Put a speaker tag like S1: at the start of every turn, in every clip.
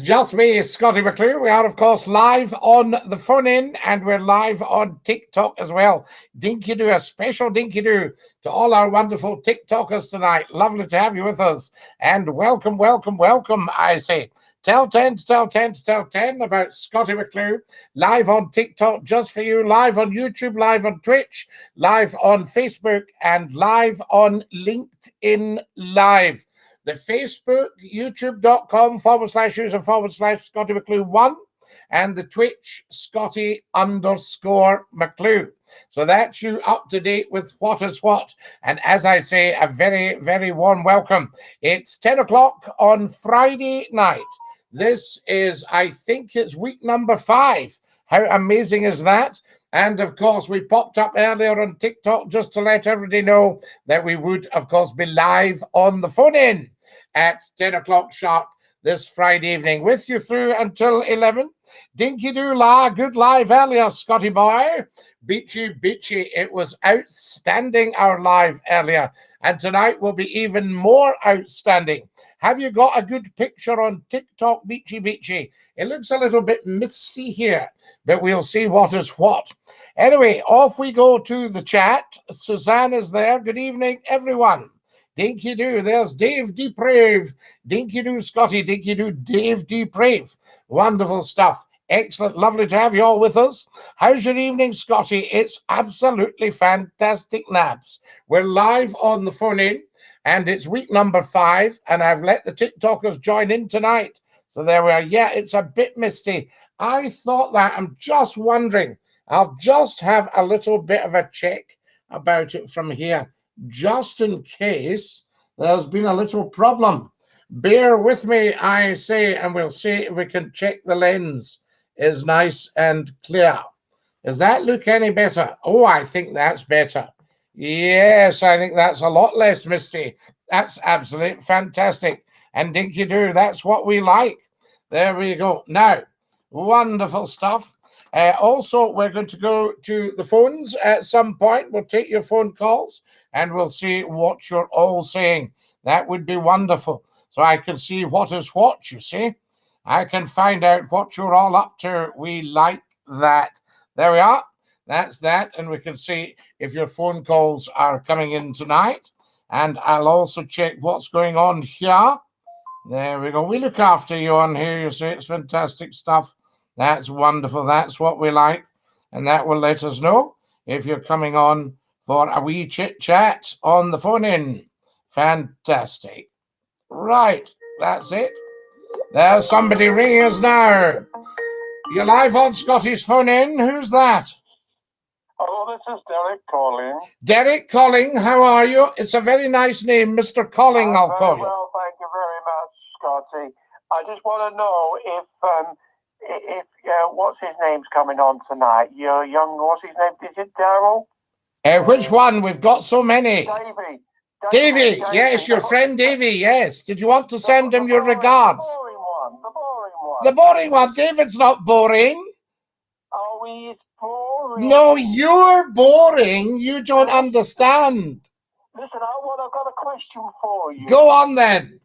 S1: Just me, Scottie McClue. We are, of course, live on the phone in and we're live on TikTok as well. Dinky-Doo, a special Dinky-Doo to all our wonderful TikTokers tonight. Lovely to have you with us. And welcome, welcome, welcome, I say. Tell 10 to tell 10 to tell 10 about Scottie McClue. Live on TikTok just for you. Live on YouTube, live on Twitch, live on Facebook, and live on LinkedIn Live. The Facebook, youtube.com/user/Scottie McClue1, and the Twitch, Scottie_McClue. So that's you up to date with what is what. And as I say, a very, very warm welcome. It's 10 o'clock on Friday night. This is, I think it's week number 5. How amazing is that? And of course, we popped up earlier on TikTok just to let everybody know that we would, of course, be live on the phone in at 10 o'clock sharp this Friday evening with you through until 11. Dinky-Doo la, good live earlier, Scotty boy. Beachy, beachy. It was outstanding, our live earlier. And tonight will be even more outstanding. Have you got a good picture on TikTok, beachy, beachy? It looks a little bit misty here, but we'll see what is what. Anyway, off we go to the chat. Suzanne is there. Good evening, everyone. Dinky-Doo, there's Dave Deprave. Dinky-Doo, Scotty, Dinky-Doo, Dave Deprave. Wonderful stuff. Excellent. Lovely to have you all with us. How's your evening, Scotty? It's absolutely fantastic, Nabs. We're live on the phone in, and it's week number 5, and I've let the TikTokers join in tonight. So there we are. Yeah, it's a bit misty. I thought that. I'm just wondering. I'll just have a little bit of a check about it from here, just in case there's been a little problem. Bear with me, I say, and we'll see if we can check the lens is nice and clear. Does that look any better? Oh, I think that's better. Yes, I think that's a lot less misty. That's absolutely fantastic. And Dinky-Doo, that's what we like. There we go. Now, wonderful stuff. Also, we're going to go to the phones at some point. We'll take your phone calls and we'll see what you're all saying. That would be wonderful. So I can see what is what, you see. I can find out what you're all up to. We like that. There we are. That's that. And we can see if your phone calls are coming in tonight. And I'll also check what's going on here. There we go. We look after you on here, you see. It's fantastic stuff. That's wonderful. That's what we like. And that will let us know if you're coming on for a wee chit chat on the phone in. Fantastic. Right. That's it. There's somebody ringing us now. You're live on Scotty's phone in. Who's that?
S2: Hello, this is Derek calling.
S1: Derek Colling, how are you? It's a very nice name, Mr. Colling, I'll call you.
S2: Well, thank you very much, Scotty. I just want to know if what's his name's coming on tonight? Your young, what's his name? Is it Daryl?
S1: Which one? We've got so many.
S2: Davey.
S1: Yes, your friend Davey, yes. Did you want to send him your regards?
S2: The boring one.
S1: The boring one. David's not boring.
S2: Oh, he's boring.
S1: No, you're boring. You don't understand.
S2: Listen, I've got a question for you.
S1: Go on then.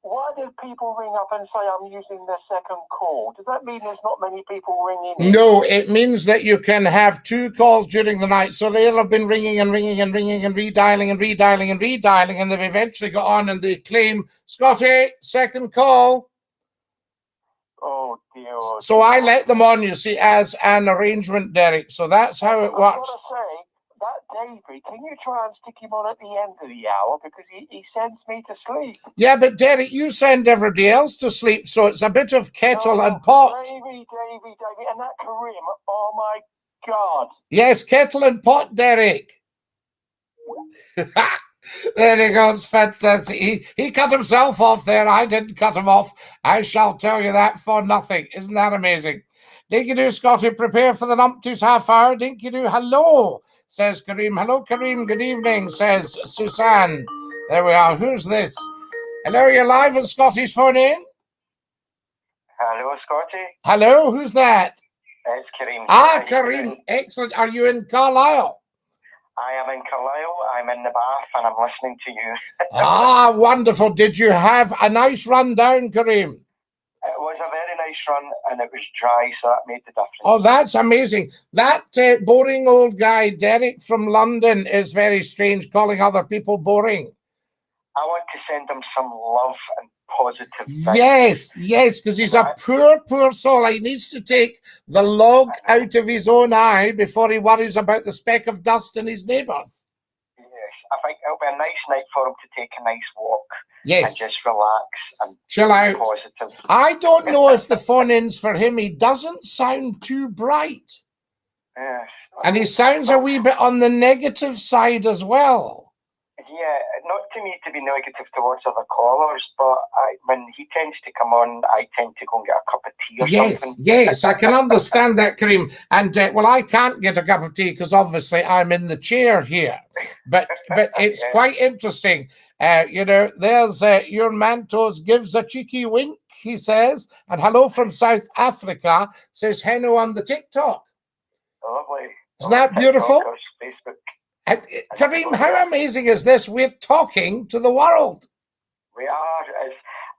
S2: Why do people ring up and say I'm using their second call? Does that mean there's not many people ringing in?
S1: No, it means that you can have 2 calls during the night. So they'll have been ringing and ringing and ringing and redialing and redialing and redialing, and they've eventually got on and they claim, Scotty, second call.
S2: Oh, dear.
S1: So I let them on, you see, as an arrangement, Derek. So that's how it works.
S2: I've got to say, that Davey, can you try and stick him on at the end of the hour? Because he sends me to sleep.
S1: Yeah, but Derek, you send everybody else to sleep, so it's a bit of kettle and pot.
S2: Davey, and that Karim, oh my God.
S1: Yes, kettle and pot, Derek. There he goes, fantastic. He cut himself off there. I didn't cut him off. I shall tell you that for nothing. Isn't that amazing? Dinky-Doo, Scotty, prepare for the numpties half hour. Dinky-Doo, hello, says Kareem. Hello, Kareem, good evening, says Suzanne. There we are. Who's this? Hello, you're live on Scotty's phone in.
S2: Hello, Scotty.
S1: Hello, who's that?
S2: It's Kareem.
S1: Kareem, excellent. Are you in Carlisle?
S2: I am in Carlisle. I'm in the bath and I'm listening to you.
S1: Wonderful. Did you have a nice run down, Kareem?
S2: It was nice run, and it was dry, so that made the difference.
S1: Oh, that's amazing. That boring old guy, Derek from London, is very strange, calling other people boring.
S2: I want to send him some love and positive
S1: vibes. Yes, because he's a poor soul. He needs to take the log out of his own eye before he worries about the speck of dust in his neighbours.
S2: Yes, I think it'll be a nice night for him to take a nice walk.
S1: Yes.
S2: And just relax and
S1: chill out.
S2: Positive.
S1: I don't know if the phone-in's for him. He doesn't sound too bright.
S2: Yes.
S1: And he sounds a wee bit on the negative side as well.
S2: Yeah, not to me to be negative towards other callers, but when he tends to come on, I tend to go and get a cup of tea or something.
S1: Yes, I can understand that, Kareem. And, well, I can't get a cup of tea because obviously I'm in the chair here. But it's quite interesting. You know, there's your Mantos gives a cheeky wink, he says. And hello from South Africa, says hello on the TikTok.
S2: Lovely.
S1: Isn't that beautiful?
S2: Facebook.
S1: Kareem, how amazing is this? We're talking to the world.
S2: We are.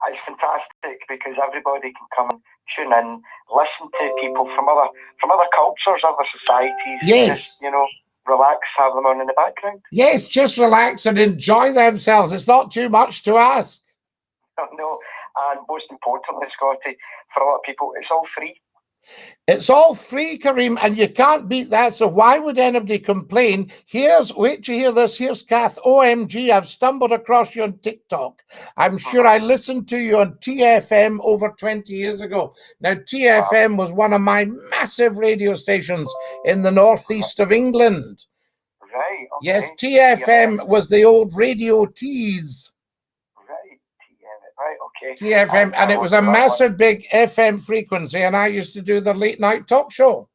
S2: It's fantastic because everybody can come and tune in, listen to people from other cultures, other societies.
S1: Yes.
S2: Just, you know, relax, have them on in the background.
S1: Yes, just relax and enjoy themselves. It's not too much to ask.
S2: No, and most importantly, Scottie, for a lot of people, it's all free.
S1: It's all free, Kareem, and you can't beat that. So why would anybody complain? Wait to hear this. Here's Kath. OMG, I've stumbled across you on TikTok. I'm sure I listened to you on TFM over 20 years ago. Now, TFM was one of my massive radio stations in the northeast of England.
S2: Right. Okay.
S1: Yes, TFM was the old Radio Tees.
S2: Right, okay.
S1: TFM, and it was a massive big FM frequency, and I used to do the late night talk show.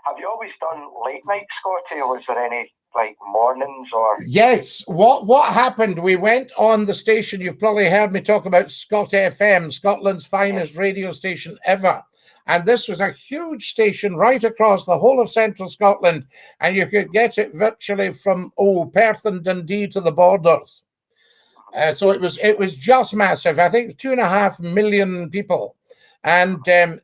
S2: Have you always done late night, Scottie, or was there any like mornings or?
S1: Yes. What happened? We went on the station. You've probably heard me talk about SCOTTIE FM, Scotland's finest radio station ever. And this was a huge station right across the whole of central Scotland, and you could get it virtually from Perth and Dundee to the borders. So it was just massive. I think 2.5 million people, and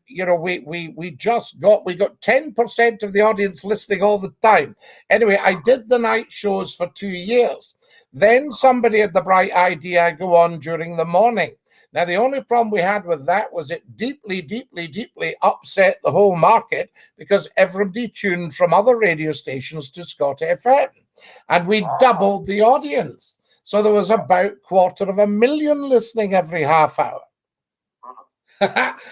S1: you know, we got 10% of the audience listening all the time. Anyway, I did the night shows for 2 years. Then somebody had the bright idea I go on during the morning. Now the only problem we had with that was it deeply upset the whole market because everybody tuned from other radio stations to SCOTTIE FM, and we doubled the audience. So there was about 250,000 listening every half hour.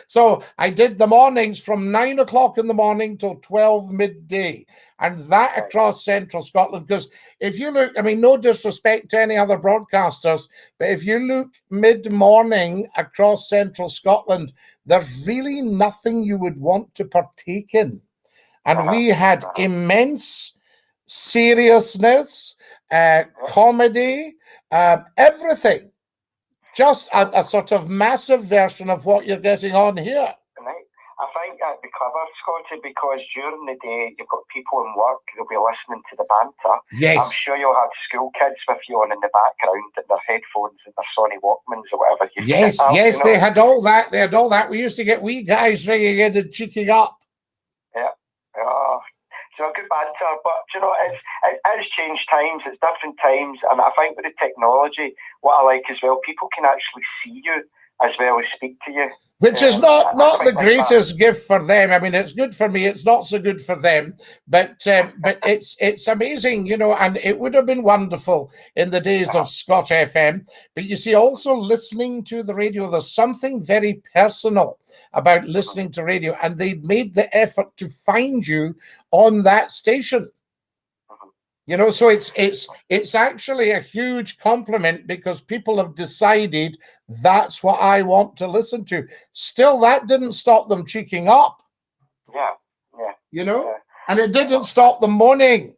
S1: So I did the mornings from 9 o'clock in the morning till 12 midday, and that across central Scotland. Because if you look, I mean, no disrespect to any other broadcasters, but if you look mid-morning across central Scotland, there's really nothing you would want to partake in. And we had immense seriousness, comedy, everything. Just a sort of massive version of what you're getting on here.
S2: Right. I think that'd be clever, Scottie, because during the day you've got people in work, they'll be listening to the banter.
S1: Yes.
S2: I'm sure you'll have school kids with you on in the background and their headphones and their Sony Walkmans or whatever.
S1: Yes, you know? They had all that. They had all that. We used to get wee guys ringing in and cheeking up.
S2: Yeah. So good banter, but you know, it's changed times, it's different times, and I think with the technology, what I like as well, people can actually see you as well as speak to you.
S1: Which is not the greatest gift for them. I mean, it's good for me, it's not so good for them, but it's amazing, you know, and it would have been wonderful in the days of SCOTTIE FM. But you see, also listening to the radio, there's something very personal about listening to radio, and they made the effort to find you on that station. You know, so it's actually a huge compliment because people have decided that's what I want to listen to. Still, that didn't stop them cheeking up.
S2: Yeah.
S1: You know, and it didn't stop them moaning.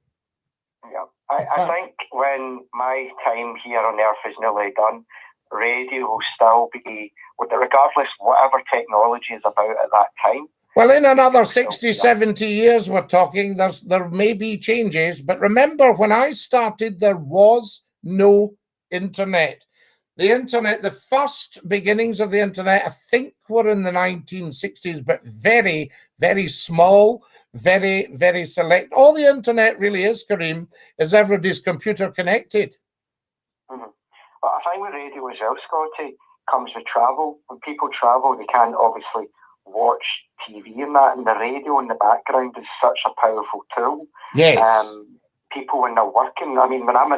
S2: Yeah, I think when my time here on earth is nearly done, radio will still be, regardless whatever technology is about at that time.
S1: Well, in another 60, 70 years, we're talking, there may be changes. But remember, when I started, there was no internet. The internet, the first beginnings of the internet, I think, were in the 1960s, but very, very small, very, very select. All the internet really is, Kareem, is everybody's computer connected.
S2: Mm-hmm. But I find with radio as well, Scottie, comes with travel. When people travel, they can't obviously watch TV and that, and the radio in the background is such a powerful tool.
S1: Yes.
S2: People when they're working, I mean, when I've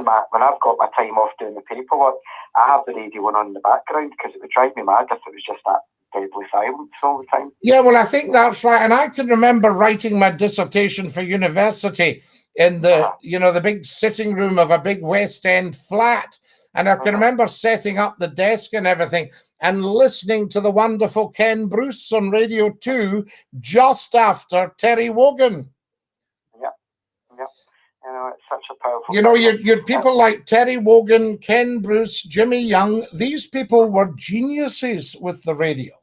S2: got my time off doing the paperwork, I have the radio on in the background because it would drive me mad if it was just that deadly silence all the time.
S1: Yeah, well, I think that's right. And I can remember writing my dissertation for university in the, the big sitting room of a big West End flat. And I can remember setting up the desk and everything and listening to the wonderful Ken Bruce on Radio 2 just after Terry Wogan.
S2: Yeah. You know, it's such a powerful.
S1: You know, you'd people like Terry Wogan, Ken Bruce, Jimmy Young. These people were geniuses with the radio.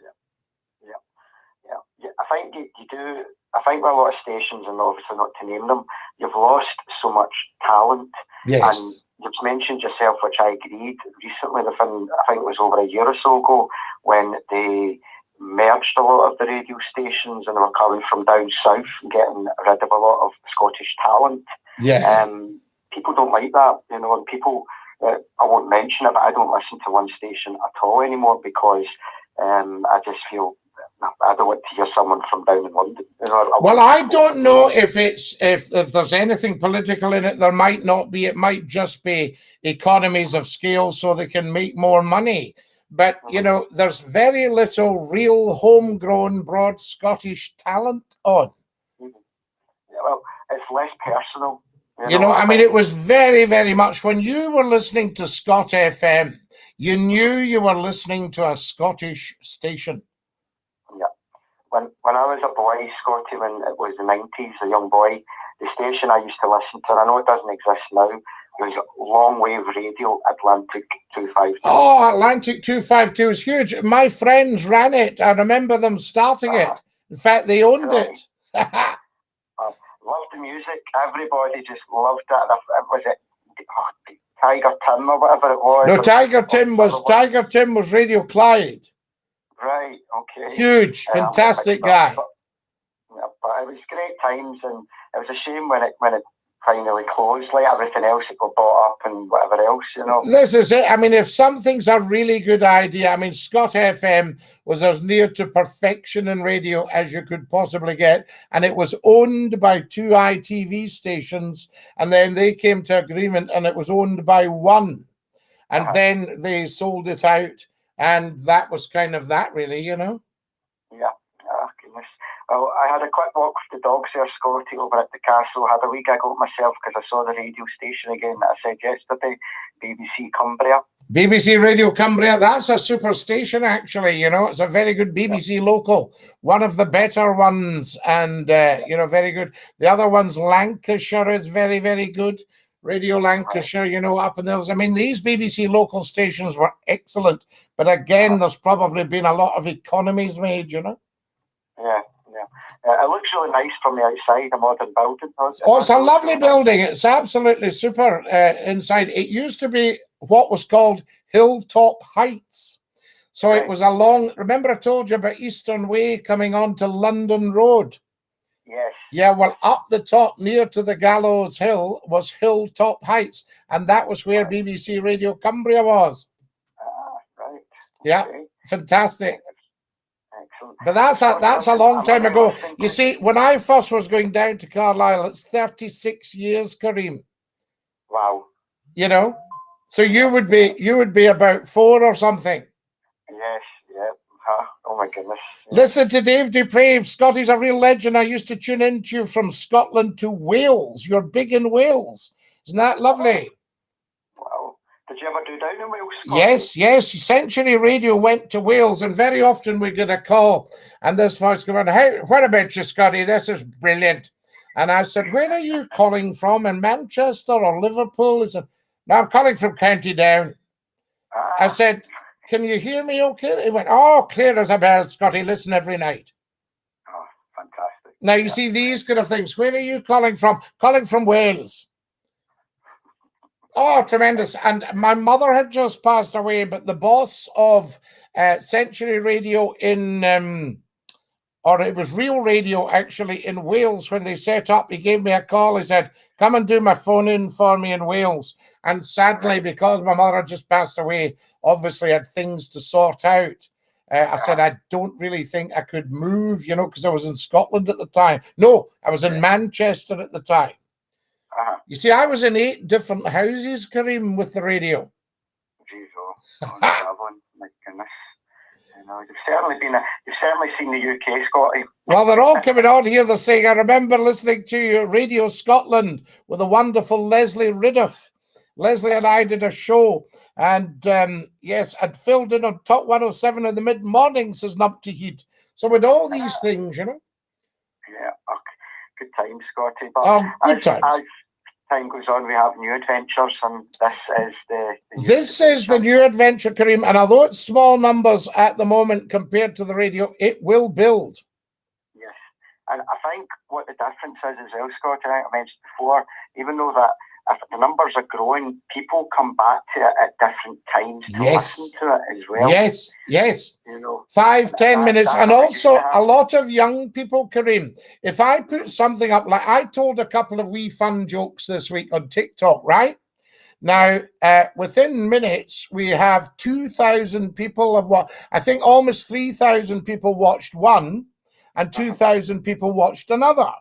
S2: Yeah. I think you do. I think with a lot of stations, and obviously not to name them, you've lost so much talent.
S1: Yes.
S2: And you've mentioned yourself, which I agreed recently. I think it was over a year or so ago when they merged a lot of the radio stations and they were coming from down south and getting rid of a lot of Scottish talent.
S1: Yeah.
S2: People don't like that, you know, and people, I won't mention it, but I don't listen to one station at all anymore because I just feel I don't want to hear someone from down in London. You know,
S1: well, I don't know if there's anything political in it. There might not be. It might just be economies of scale so they can make more money. But, you know, there's very little real homegrown broad Scottish talent on.
S2: Yeah, well, it's less personal.
S1: You know, I mean, it was very, very much when you were listening to Scott FM, you knew you were listening to a Scottish station.
S2: Yeah. When I was a boy, Scottie, when it was the 90s, a young boy, the station I used to listen to, and I know it doesn't exist now, was long wave radio, Atlantic 252.
S1: Oh, Atlantic 252 is huge. My friends ran it. I remember them starting it. In fact, they owned it.
S2: Loved the music. Everybody just loved it. Was it Tiger Tim or whatever it was?
S1: No, Tiger Tim was Radio Clyde.
S2: Right. Okay.
S1: Huge, fantastic guy.
S2: But it was great times, and it was a shame when it finally closed. Like everything else, it got bought up and whatever else, you know.
S1: This is it. I mean, if something's a really good idea, I mean, Scott FM was as near to perfection in radio as you could possibly get, and it was owned by 2 ITV stations, and then they came to agreement, and it was owned by one, and then they sold it out, and that was kind of that, really, you know.
S2: Yeah. Oh, goodness. Well, I had a quick walk with the dogs there, Scottie, over at the castle. Had a wee giggle myself because I saw the radio station again that I said yesterday, BBC Cumbria.
S1: BBC Radio Cumbria, that's a super station, actually. You know, it's a very good BBC local, one of the better ones, and, you know, very good. The other one's Lancashire is very, very good. Radio Lancashire, you know, up in those. I mean, these BBC local stations were excellent, but again, there's probably been a lot of economies made, you know.
S2: Yeah. It looks really nice from the outside, a modern building.
S1: Oh, it's a lovely building. It's absolutely super inside. It used to be what was called Hilltop Heights. So it was remember I told you about Eastern Way coming on to London Road?
S2: Yes.
S1: Yeah, well, up the top near to the Gallows Hill was Hilltop Heights, and that was where BBC Radio Cumbria was.
S2: Right.
S1: Yeah,
S2: okay.
S1: Fantastic.
S2: Excellent.
S1: But that's a long time ago. You see, when I first was going down to Carlisle, it's 36 years, Kareem.
S2: Wow.
S1: You know, so you would be about 4 or something.
S2: Yes. Yeah. Oh my goodness. Yeah.
S1: Listen to Dave Deprave. Scotty's a real legend. I used to tune into you from Scotland to Wales. You're big in Wales. Isn't that lovely?
S2: Wow. Did you ever do down in Wales, Scotty?
S1: Yes. Century Radio went to Wales, and very often we get a call, and this voice come on, "Hey, what about you, Scotty? This is brilliant." And I said, "Where are you calling from? In Manchester or Liverpool?" He said, "No, I'm calling from County Down." I said, "Can you hear me okay?" He went, "Oh, clear as a bell, Scotty. Listen every night."
S2: Oh, fantastic.
S1: Now, you see these kind of things. Where are you calling from? Calling from Wales. Oh, tremendous. And my mother had just passed away, but the boss of Century Radio or it was Real Radio actually in Wales when they set up, he gave me a call. He said, come and do my phone in for me in Wales. And sadly, because my mother had just passed away, obviously had things to sort out. I said, I don't really think I could move, because I was in Scotland at the time. No, I was in Manchester at the time. You see, I was in 8 different houses, Kareem, with the radio.
S2: Jeez, my goodness. You've certainly seen the UK, Scotty.
S1: Well, they're all coming out here. They're saying, I remember listening to Radio Scotland with the wonderful Leslie Riddoch. Leslie and I did a show, and yes, I'd filled in on Top 107 in the mid-morning, says Numpty Heat. So with all these things,
S2: Yeah, good times, Scotty. But
S1: good times.
S2: As time goes on, we have new adventures, and
S1: this is the new adventure, Kareem. And although it's small numbers at the moment compared to the radio, it will build.
S2: Yes, and I think what the difference is as well, Scott, I think I mentioned before, even though that if the numbers are growing, people come back to it at different times to listen to it as well.
S1: Yes. 5, 10 minutes. And also a lot of young people, Kareem, if I put something up, like I told a couple of wee fun jokes this week on TikTok, right? Now, within minutes, we have 2,000 people of what I think almost 3,000 people watched one and 2,000 people watched another.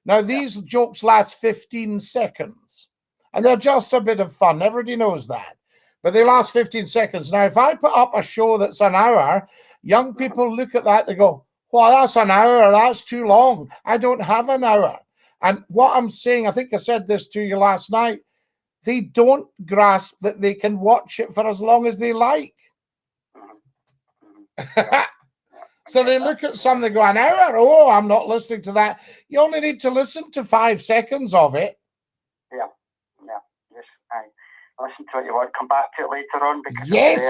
S1: Now, these jokes last 15 seconds. And they're just a bit of fun. Everybody knows that. But they last 15 seconds. Now, if I put up a show that's an hour, young people look at that, they go, well, that's an hour. That's too long. I don't have an hour. And what I'm saying, I think I said this to you last night, they don't grasp that they can watch it for as long as they like. So they look at something, go, an hour? Oh, I'm not listening to that. You only need to listen to 5 seconds of it.
S2: Listen to it. You want to come back to it later on because
S1: it's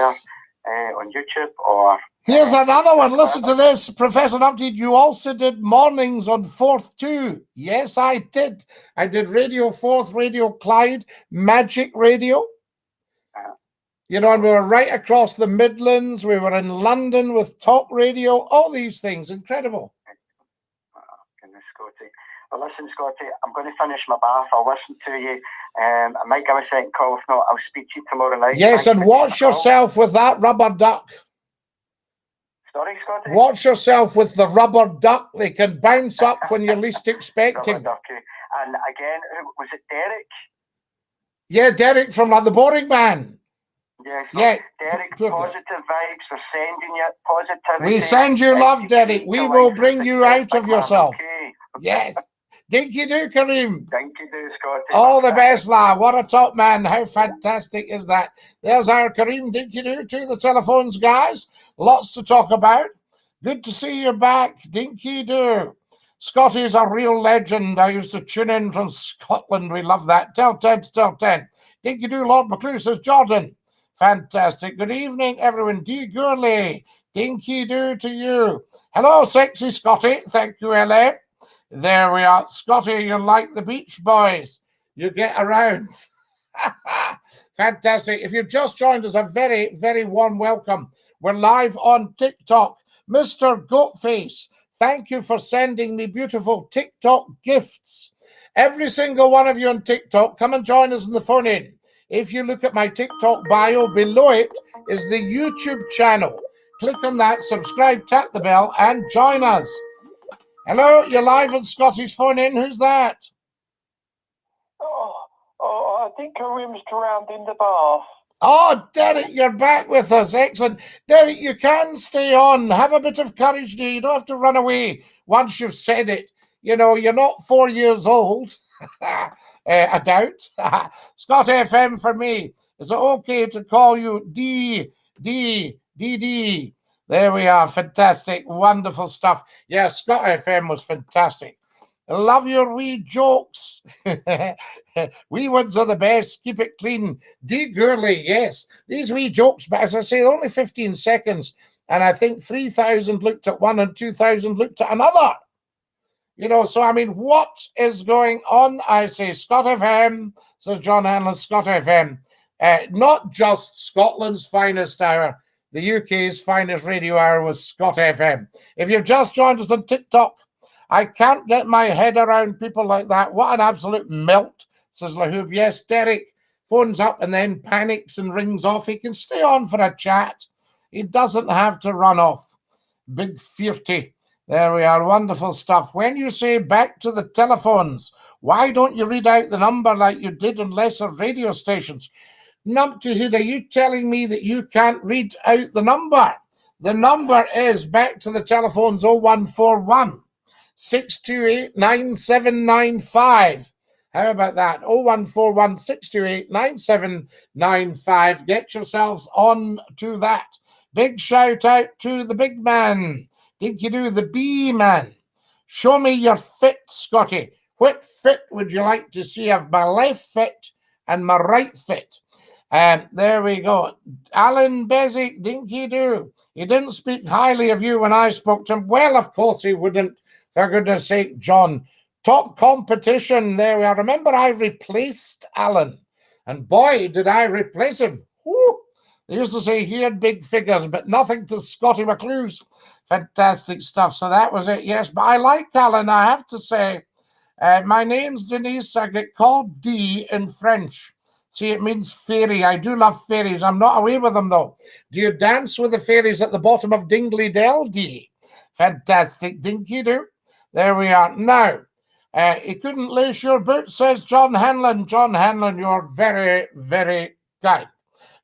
S2: there on YouTube or.
S1: Here's another one. Listen to this, Professor Numpty. You also did mornings on 4th too. Yes, I did. I did Radio 4th, Radio Clyde, Magic Radio. And we were right across the Midlands. We were in London with Talk Radio. All these things, incredible.
S2: Goodness, Scotty. Well, listen, Scotty, I'm going to finish my bath. I'll listen to you. I might give a second call. If not, I'll speak to you tomorrow night.
S1: Yes, and watch yourself with that rubber duck.
S2: Sorry, Scotty?
S1: Watch yourself with the rubber duck. They can bounce up when you're least expecting.
S2: And again, was it Derek?
S1: Yeah, Derek from The Boring Man.
S2: Yes, Derek, positive vibes. We're sending you positivity.
S1: We send you love, Derek. We will bring you out of yourself. Okay. Yes. Dinky-Doo, Kareem.
S2: Dinky-Doo, Scotty.
S1: All the best, lad. What a top man. How fantastic is that? There's our Kareem Dinky-Doo to the telephones, guys. Lots to talk about. Good to see you back, Dinky-Doo. Scotty's a real legend. I used to tune in from Scotland. We love that. Tell 10 to tell 10. Dinky-Doo, Lord McClue, says Jordan. Fantastic. Good evening, everyone. D. Gurley. Dinky-Doo to you. Hello, sexy Scotty. Thank you, LA. There we are. Scotty, you're like the Beach Boys. You get around. Fantastic. If you've just joined us, a very, very warm welcome. We're live on TikTok. Mr. Goatface, thank you for sending me beautiful TikTok gifts. Every single one of you on TikTok, come and join us in the phone-in. If you look at my TikTok bio, below it is the YouTube channel. Click on that, subscribe, tap the bell, and join us. Hello, you're live on Scotty's phone in. Who's that?
S3: I think Kareem's drowned in the bath.
S1: Oh, Derek, you're back with us. Excellent. Derek, you can stay on. Have a bit of courage, dear. You don't have to run away once you've said it. You're not 4 years old. I doubt. Scott FM for me. Is it okay to call you D? There we are. Fantastic. Wonderful stuff. Yeah, Scott FM was fantastic. I love your wee jokes. Wee ones are the best. Keep it clean. D. Gurley, yes. These wee jokes, but as I say, only 15 seconds. And I think 3,000 looked at one and 2,000 looked at another. You know, so I mean, what is going on? I say Scott FM, says John Hanlon, Scott FM. Not just Scotland's finest hour, the UK's finest radio hour was Scott FM. If you've just joined us on TikTok, I can't get my head around people like that. What an absolute melt, says Lahoob. Yes, Derek phones up and then panics and rings off. He can stay on for a chat. He doesn't have to run off. Big fearty. There we are. Wonderful stuff. When you say back to the telephones, why don't you read out the number like you did on lesser radio stations? Numptyhood, are you telling me that you can't read out the number? The number is back to the telephones 0141 628 9795. How about that? 0141 628 9795. Get yourselves on to that. Big shout out to the big man. Dinky-Doo, the B-man. Show me your fit, Scottie. What fit would you like to see of my left foot and my right foot? There we go. Alan Bezic, Dinky-Doo. He didn't speak highly of you when I spoke to him. Well, of course he wouldn't. For goodness sake, John. Top competition. There we are. Remember, I replaced Alan. And boy, did I replace him. Whew. They used to say he had big figures, but nothing to Scottie McClue's. Fantastic stuff. So that was it, yes. But I like Alan, I have to say. My name's Denise. I get called D in French. See, it means fairy. I do love fairies. I'm not away with them, though. Do you dance with the fairies at the bottom of Dingley Dell, D? Fantastic. Dinky-Doo. There we are. Now, he couldn't lace your boots, says John Hanlon. John Hanlon, you're very, very kind.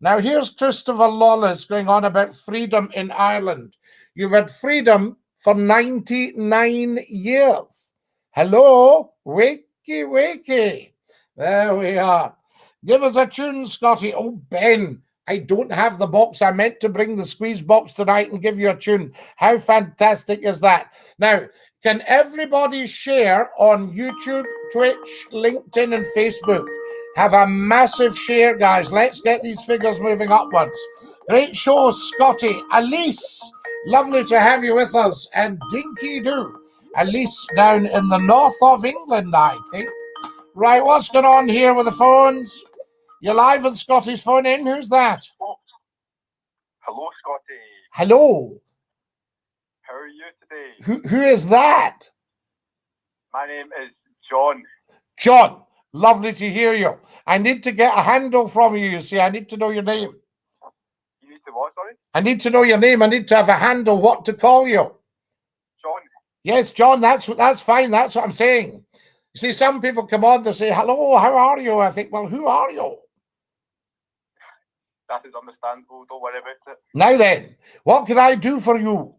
S1: Now, here's Christopher Lawless going on about freedom in Ireland. You've had freedom for 99 years. Hello, wakey, wakey. There we are. Give us a tune, Scottie. Oh, Ben, I don't have the box. I meant to bring the squeeze box tonight and give you a tune. How fantastic is that? Now, can everybody share on YouTube, Twitch, LinkedIn, and Facebook? Have a massive share, guys. Let's get these figures moving upwards. Great show, Scottie. Elise, lovely to have you with us. And Dinky-Doo. Elise down in the north of England, I think. Right, what's going on here with the phones? You're live on Scottie's phone in. Who's that?
S4: Oh. Hello, Scottie.
S1: Hello.
S4: How are you today?
S1: Who is that?
S4: My name is John.
S1: John, lovely to hear you. I need to get a handle from you, you see. I need to know your name.
S4: You need to what, sorry?
S1: I need to know your name. I need to have a handle what to call you.
S4: John.
S1: Yes, John, that's fine. That's what I'm saying. You see, some people come on, they say, hello, how are you? I think, well, who are you?
S4: That is understandable. Don't worry about it.
S1: Now then, what can I do for you?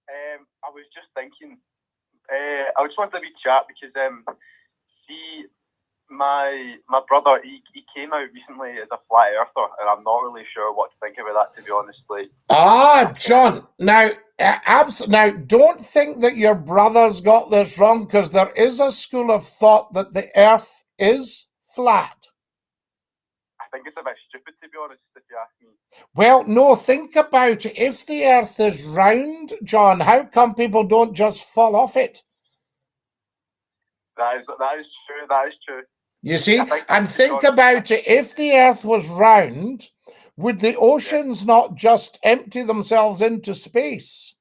S4: I was just thinking, I just wanted to be chat because, see, my brother, he came out recently as a flat earther, and I'm not really sure what to think about that, to be honest. Like,
S1: John, now, now, don't think that your brother's got this wrong, because there is a school of thought that the earth is flat.
S4: I think it's a bit stupid, to be honest, if you ask me.
S1: Well, no, think about it. If the earth is round, John, how come people don't just fall off it?
S4: That is true. That is true.
S1: You see? And think about it. If the earth was round, would the oceans not just empty themselves into space?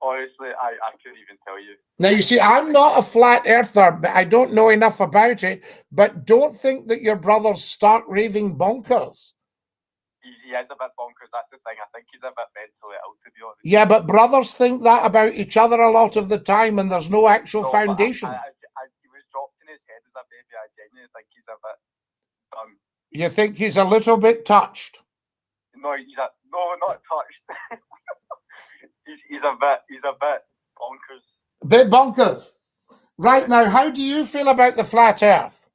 S4: Honestly, I couldn't even tell you.
S1: Now, you see, I'm not a flat earther, but I don't know enough about it. But don't think that your brother's stark raving bonkers.
S4: He is a bit bonkers, that's the thing. I think he's a bit mentally ill, to be honest.
S1: Yeah, but brothers think that about each other a lot of the time, and there's no actual foundation.
S4: He was dropped in his head as a baby. I genuinely think he's a bit dumb.
S1: You think he's a little bit touched?
S4: No, no, not touched. he's a bit bonkers.
S1: Bit bonkers. Right, now, how do you feel about the flat earth?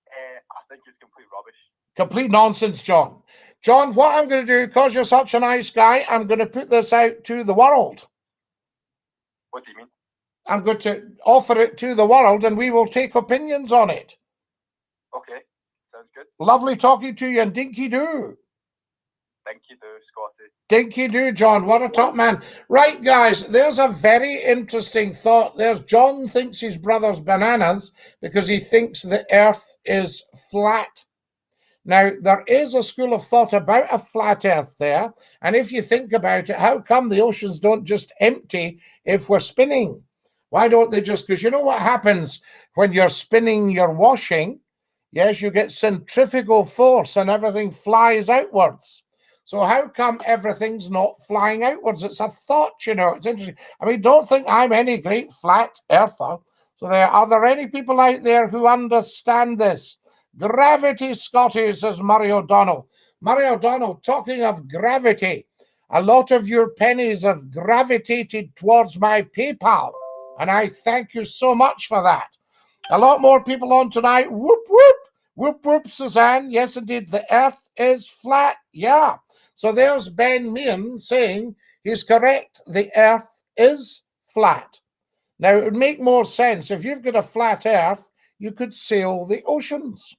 S4: I think it's complete rubbish.
S1: Complete nonsense, John. John, what I'm going to do, because you're such a nice guy, I'm going to put this out to the world.
S4: What do you mean?
S1: I'm going to offer it to the world, and we will take opinions on it.
S4: Okay, sounds good.
S1: Lovely talking to you, and Dinky-Doo.
S4: Dinky-Doo, Scottie.
S1: Dinky-Doo, John. What a top man. Right, guys, there's a very interesting thought. There's John thinks his brother's bananas because he thinks the earth is flat. Now, there is a school of thought about a flat earth there. And if you think about it, how come the oceans don't just empty if we're spinning? Why don't they just, because you know what happens when you're spinning your washing? Yes, you get centrifugal force and everything flies outwards. So how come everything's not flying outwards? It's a thought, you know. It's interesting. I mean, don't think I'm any great flat earther. So are there any people out there who understand this? Gravity, Scottie, says Murray O'Donnell. Murray O'Donnell, talking of gravity, a lot of your pennies have gravitated towards my PayPal, and I thank you so much for that. A lot more people on tonight. Whoop, whoop. Whoop, whoop, Suzanne. Yes, indeed, the earth is flat. Yeah. So there's Ben Meehan saying he's correct. The earth is flat. Now, it would make more sense. If you've got a flat earth, you could sail the oceans.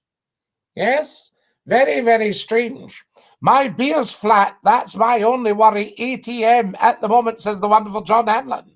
S1: Yes? Very, very strange. My beer's flat. That's my only worry. ATM at the moment, says the wonderful John Hanlon.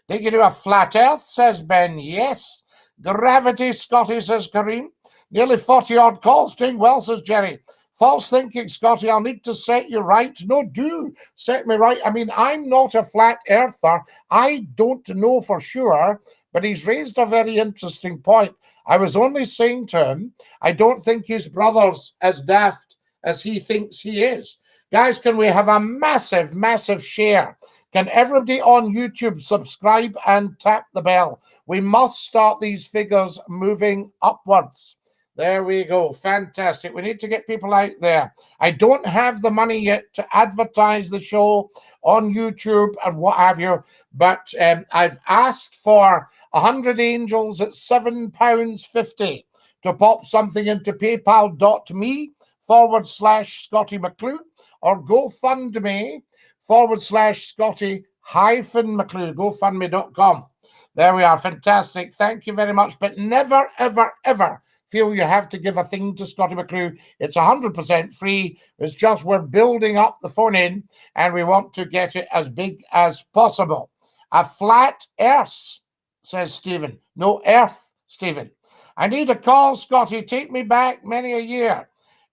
S1: Did you do a flat earth, says Ben? Yes. Gravity, Scottie, says Kareem. Nearly 40-odd calls. Doing well, says Jerry. False thinking, Scottie. I'll need to set you right. No, do set me right. I mean, I'm not a flat earther. I don't know for sure, but he's raised a very interesting point. I was only saying to him, I don't think his brother's as daft as he thinks he is. Guys, can we have a massive, massive share? Can everybody on YouTube subscribe and tap the bell? We must start these figures moving upwards. There we go. Fantastic. We need to get people out there. I don't have the money yet to advertise the show on YouTube and what have you, but I've asked for 100 angels at £7.50 to pop something into paypal.me/Scottie McClue or GoFundMe/Scottie-McClue, GoFundMe.com. There we are. Fantastic. Thank you very much. But never, ever, ever feel you have to give a thing to Scottie McClue. It's 100% free. It's just we're building up the phone in and we want to get it as big as possible. A flat earth, says Stephen. No earth, Stephen. I need a call, Scottie. Take me back many a year.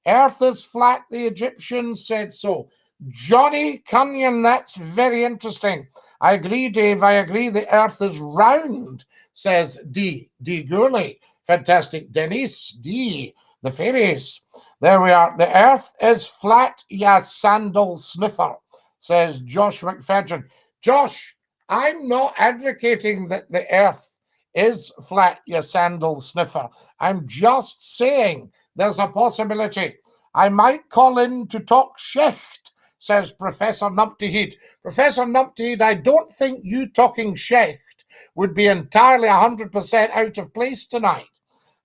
S1: Earth is flat, the Egyptians said so. Johnny Cunyon, that's very interesting. I agree, Dave. I agree the earth is round, says D. Gourley. Fantastic. Denise D. The fairies. There we are. The earth is flat, ya sandal sniffer, says Josh McFadden. Josh, I'm not advocating that the earth is flat, ya sandal sniffer. I'm just saying there's a possibility. I might call in to talk shecht, says Professor Numpty Heed. Professor Numpty Heed, I don't think you talking shecht would be entirely 100% out of place tonight.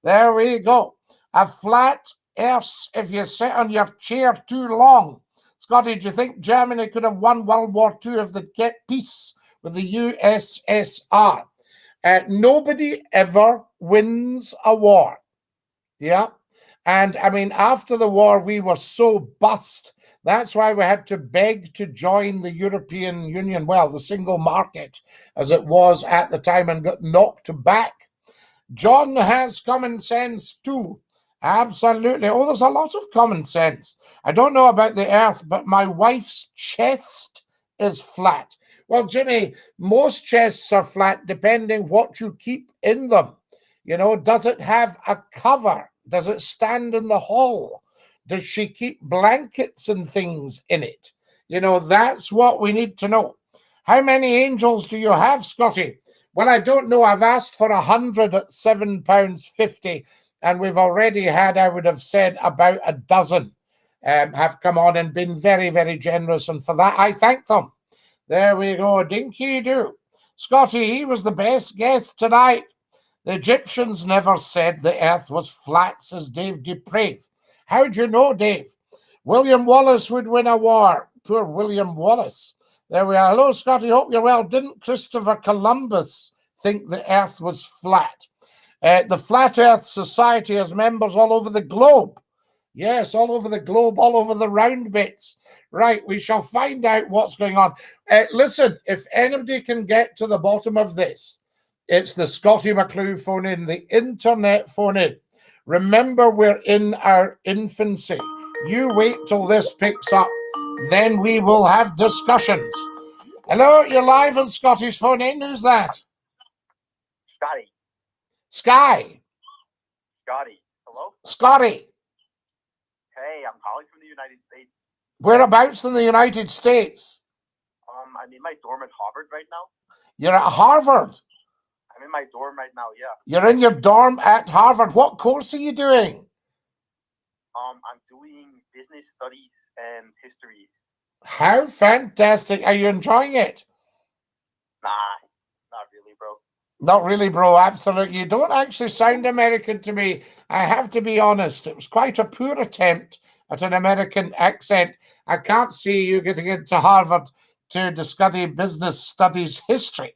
S1: There we go. A flat earth if you sit on your chair too long. Scottie, do you think Germany could have won World War II if they'd kept peace with the USSR? Nobody ever wins a war. Yeah. And I mean, after the war, we were so bust. That's why we had to beg to join the European Union, well, the single market as it was at the time, and got knocked back. John has common sense too. Absolutely. Oh, there's a lot of common sense. I don't know about the earth, but my wife's chest is flat. Well, Jimmy, most chests are flat depending what you keep in them. You know, does it have a cover? Does it stand in the hall? Does she keep blankets and things in it? You know, that's what we need to know. How many angels do you have, Scottie? Well, I don't know. I've asked for 100 at £7.50, and we've already had, I would have said, about a dozen have come on and been very, very generous. And for that, I thank them. There we go. Dinky-Doo. Scottie, he was the best guest tonight. The Egyptians never said the earth was flat, says Dave Deprave. How do you know, Dave? William Wallace would win a war. Poor William Wallace. There we are. Hello, Scottie. Hope you're well. Didn't Christopher Columbus think the earth was flat? The Flat Earth Society has members all over the globe. Yes, all over the globe, all over the round bits. Right, we shall find out what's going on. Listen, if anybody can get to the bottom of this, it's the Scottie McClue phone in, the internet phone in. Remember, we're in our infancy. You wait till this picks up, then we will have discussions. Hello, you're live on Scotty's phone in. Who's that?
S2: Scotty.
S1: Sky.
S2: Scotty. Hello?
S1: Scotty.
S2: Hey, I'm calling from the United States.
S1: Whereabouts in the United States?
S2: I'm in my dorm at Harvard right now.
S1: You're at Harvard?
S2: I'm in my dorm right now, yeah.
S1: You're in your dorm at Harvard. What course are you doing?
S2: I'm doing business studies and history.
S1: How fantastic. Are you enjoying it?
S2: Nah, not really, bro.
S1: Not really, bro. Absolutely. You don't actually sound American to me. I have to be honest. It was quite a poor attempt at an American accent. I can't see you getting into Harvard to study business studies history.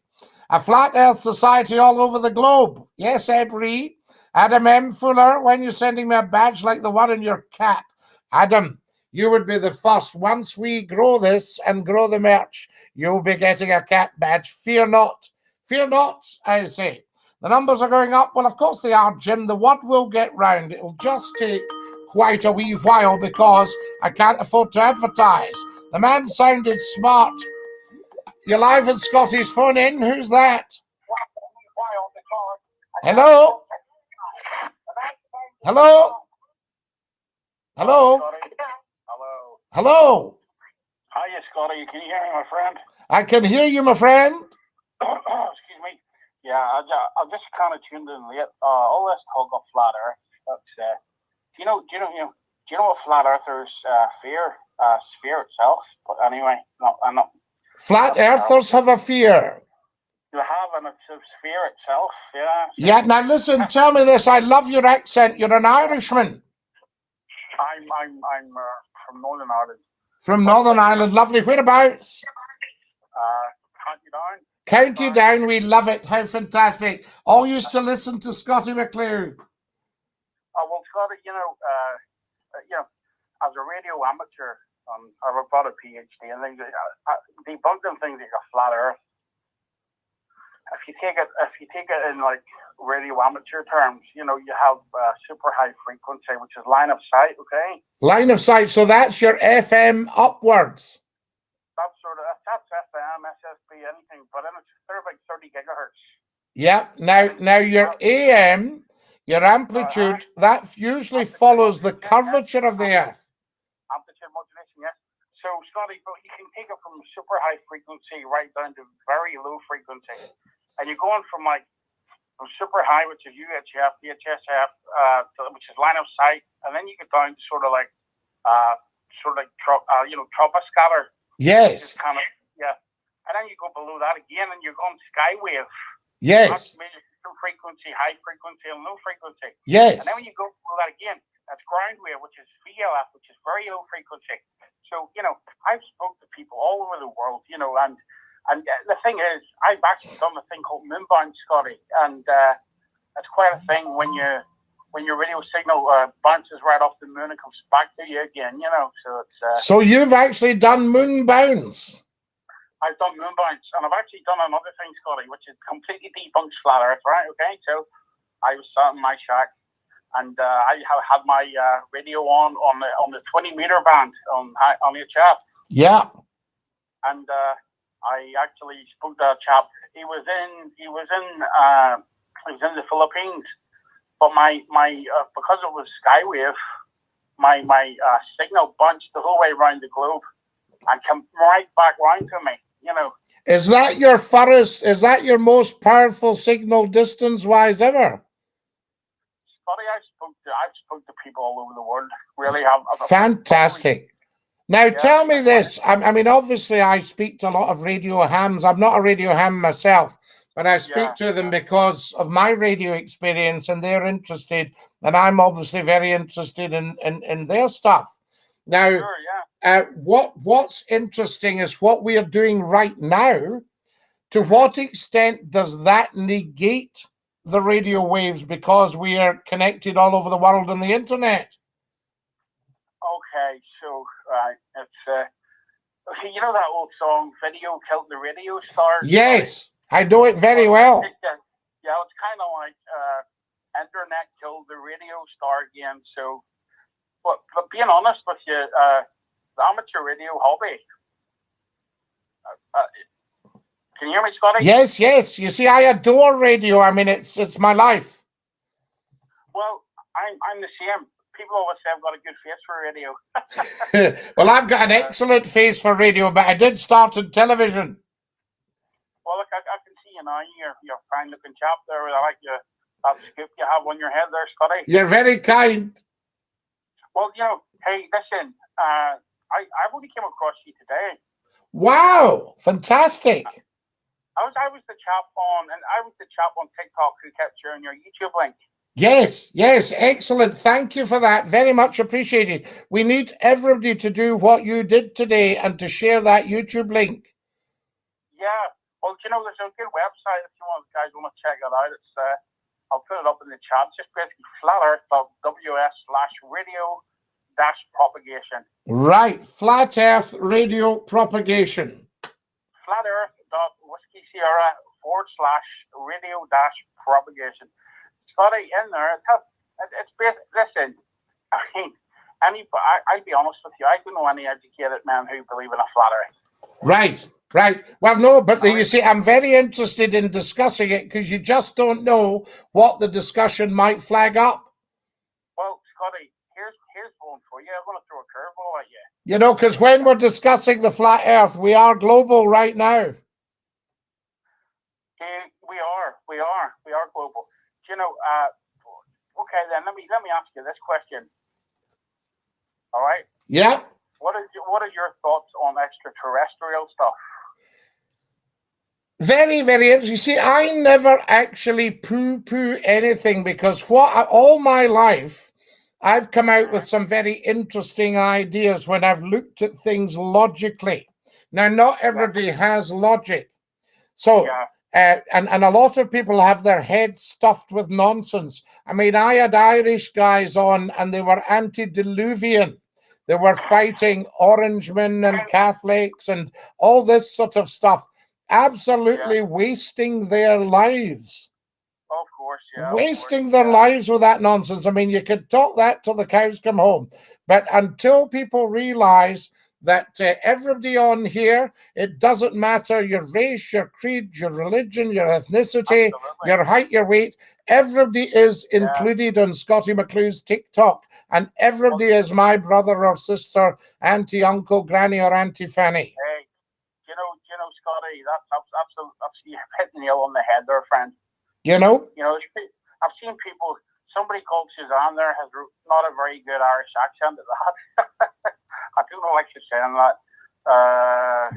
S1: A flat earth society all over the globe. Yes, Ed Ree. Adam M. Fuller, when you're sending me a badge like the one in your cap. Adam, you would be the first. Once we grow this and grow the merch, you'll be getting a cap badge. Fear not. Fear not, I say. The numbers are going up. Well, of course they are, Jim. The word will get round. It'll just take quite a wee while because I can't afford to advertise. The man sounded smart. You're live on Scotty's phone in. Who's that? Hello? Hello? Hello?
S2: Hello.
S1: Hello?
S3: Hiya, Scotty. Can you hear me, my friend?
S1: I can hear you, my friend.
S3: Excuse me. Yeah, I just kind of tuned in late. All this talk of flat Earth. That's do you know what flat Earthers fear? Sphere itself. But anyway, no, I'm not.
S1: Flat earthers have a fear.
S3: You have, and it's a sphere itself. Yeah.
S1: Yeah. Now listen. Tell me this. I love your accent. You're an Irishman.
S3: I'm from Northern Ireland.
S1: From Northern Ireland. Lovely. Whereabouts?
S3: County Down.
S1: County Down. We love it. How fantastic. All used to listen to Scottie McClue.
S3: Well, Scotty, you know, as a radio amateur, I've got a PhD and things. Debunking things like a flat Earth. If you take it in like radio amateur terms, you know, you have super high frequency, which is line of sight. Okay.
S1: Line of sight. So that's your FM upwards.
S3: That's FM, SSB, anything, but then they're like 30 gigahertz.
S1: Yeah. Now your AM, your amplitude, that usually follows the curvature of the Earth.
S3: Amplitude modulation, yes. So, Scotty, but you can take it from super high frequency right down to very low frequency, and you're going from super high, which is UHF, VHSF, which is line of sight, and then you get down to sort of like troposcatter.
S1: Yes.
S3: Kind of, yeah. And then you go below that again, and you're going skywave.
S1: Yes.
S3: That's frequency, high frequency, and low frequency.
S1: Yes.
S3: And then when you go below that again, that's ground wave, which is VLF, which is very low frequency. So, you know, I've spoken to people all over the world, you know, and the thing is, I've actually done a thing called moonbound, Scotty, and it's quite a thing when your radio signal bounces right off the moon and comes back to you again, you know. So it's.
S1: So you've actually done moon bounce.
S3: I've done moon bounce, and I've actually done another thing, Scotty, which is completely debunks flat Earth, right? Okay, so I was sat in my shack, and I had my radio on the 20-meter band on HF. Yeah. And I actually spoke to a chap. He was in the Philippines, but my because it was skywave, my signal bounced the whole way around the globe and came right back round to me. You know.
S1: Is that your farthest? Is that your most powerful signal distance-wise ever?
S3: Scotty, I've spoke to people all over the world. Really have.
S1: Fantastic. Now tell me this. I mean, obviously, I speak to a lot of radio hams. I'm not a radio ham myself, but I speak to them because of my radio experience, and they're interested, and I'm obviously very interested in their stuff. Now, what's interesting is what we are doing right now. To what extent does that negate the radio waves because we are connected all over the world on the internet?
S3: Okay, so it's you know that old song, "Video Killed the Radio Star"?
S1: Yes, I know it very well.
S3: Yeah, it's kind of like internet killed the radio star again. So, but being honest with you, the amateur radio hobby. Can you hear me, Scotty?
S1: Yes, yes. You see, I adore radio. I mean, it's my life.
S3: Well, I'm the same. People always say I've got a good face for radio.
S1: Well, I've got an excellent face for radio, but I did start in television.
S3: Well, look, I can see you now. You're a fine-looking chap there. I like that scoop you have on your head there, Scotty.
S1: You're very kind.
S3: Well, you know, hey, listen, I only came across you today.
S1: Wow, fantastic.
S3: I was the chap on TikTok who kept sharing your YouTube link.
S1: Yes, yes, excellent. Thank you for that. Very much appreciated. We need everybody to do what you did today and to share that YouTube link.
S3: Yeah, well, you know, there's a good website if you guys want to check it out. It's I'll put it up in the chat. It's just basically flatearth.ws/radio-propagation.
S1: Right, Flat Earth Radio Propagation.
S3: flatearth.whiskey-sierra/radio-propagation. Scotty, in there, it's basically, listen, I mean, I'll be honest with you, I don't know any educated men who believe in a flat earth.
S1: Right, right. Well, no, but you see, I'm very interested in discussing it because you just don't know what the discussion might flag up.
S3: Well, Scotty, here's one for you. I'm going to throw a curveball at you.
S1: You know, because when we're discussing the flat earth, we are global right now.
S3: We are global. You know, okay, then let me ask you this question. All right.
S1: Yeah.
S3: What are your thoughts on extraterrestrial stuff?
S1: Very, very interesting. You see, I never actually poo-poo anything because all my life, I've come out with some very interesting ideas when I've looked at things logically. Now, not everybody has logic. So, and a lot of people have their heads stuffed with nonsense. I mean, I had Irish guys on and they were antediluvian. They were fighting Orangemen and Catholics and all this sort of stuff. Absolutely wasting their lives.
S3: Of course, yeah.
S1: Wasting their lives with that nonsense. I mean, you could talk that till the cows come home. But until people realize that everybody on here, it doesn't matter your race, your creed, your religion, your ethnicity, your height, your weight. Everybody is included on Scottie McClue's TikTok. And everybody is my brother or sister, auntie, uncle, granny, or Auntie Fanny.
S3: Hey, you know, Scotty, that's absolutely hit the nail on the head there, friend.
S1: You know?
S3: You know, I've seen people, somebody called Suzanne there has not a very good Irish accent at that. I don't know why she's saying that.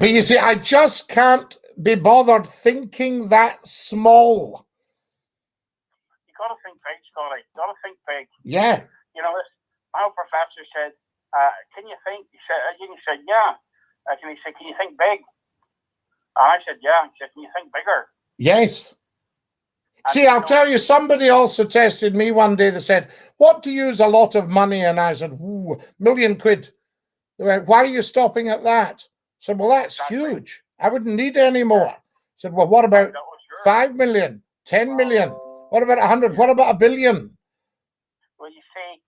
S1: But you see, I just can't be bothered thinking that small.
S3: You got to think big, Scotty. You got to think big.
S1: Yeah.
S3: You know, my old professor said, can you think? He said, yeah. And he said, can you think big? And I said, yeah. He said, can you think bigger?
S1: Yes.
S3: And
S1: see, I'll tell you, somebody also tested me one day. They said, what do you use a lot of money? And I said, ooh, £1 million. They went, why are you stopping at that? I said, well, that's huge. I wouldn't need any more. I said, well, what about 5 million, 10 million? What about 100? What about 1 billion?
S3: Well, you see,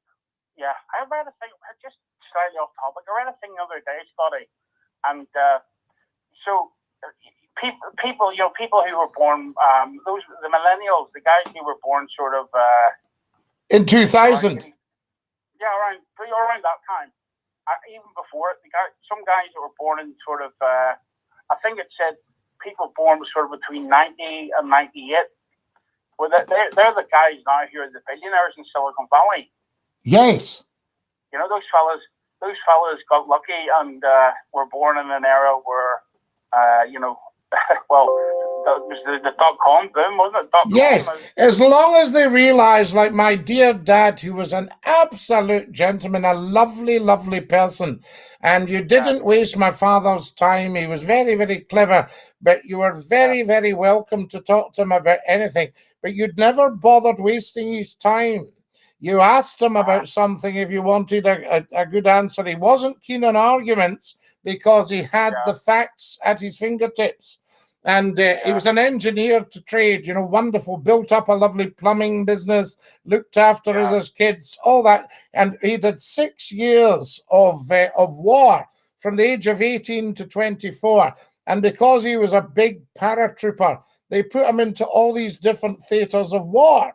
S3: yeah, I read a thing, just slightly off topic. I read a thing the other day, Scotty, and so people, you know, people who were born, the millennials, the guys who were born sort of
S1: in 2000.
S3: Around that time. Even before it, some guys that were born in sort of, I think it said people born sort of between 90 and 98. Well, they're the guys now who are the billionaires in Silicon Valley.
S1: Yes.
S3: You know, those fellas got lucky and were born in an era where, you know, well, it was the dot-com boom, wasn't it?
S1: Yes, as long as they realize, like my dear dad, who was an absolute gentleman, a lovely, lovely person, and you didn't waste my father's time. He was very, very clever, but you were very, very welcome to talk to him about anything, but you'd never bothered wasting his time. You asked him about something if you wanted a good answer. He wasn't keen on arguments because he had the facts at his fingertips. And he was an engineer to trade, you know, wonderful, built up a lovely plumbing business, looked after his kids, all that. And he did 6 years of war from the age of 18 to 24. And because he was a big paratrooper, they put him into all these different theaters of war.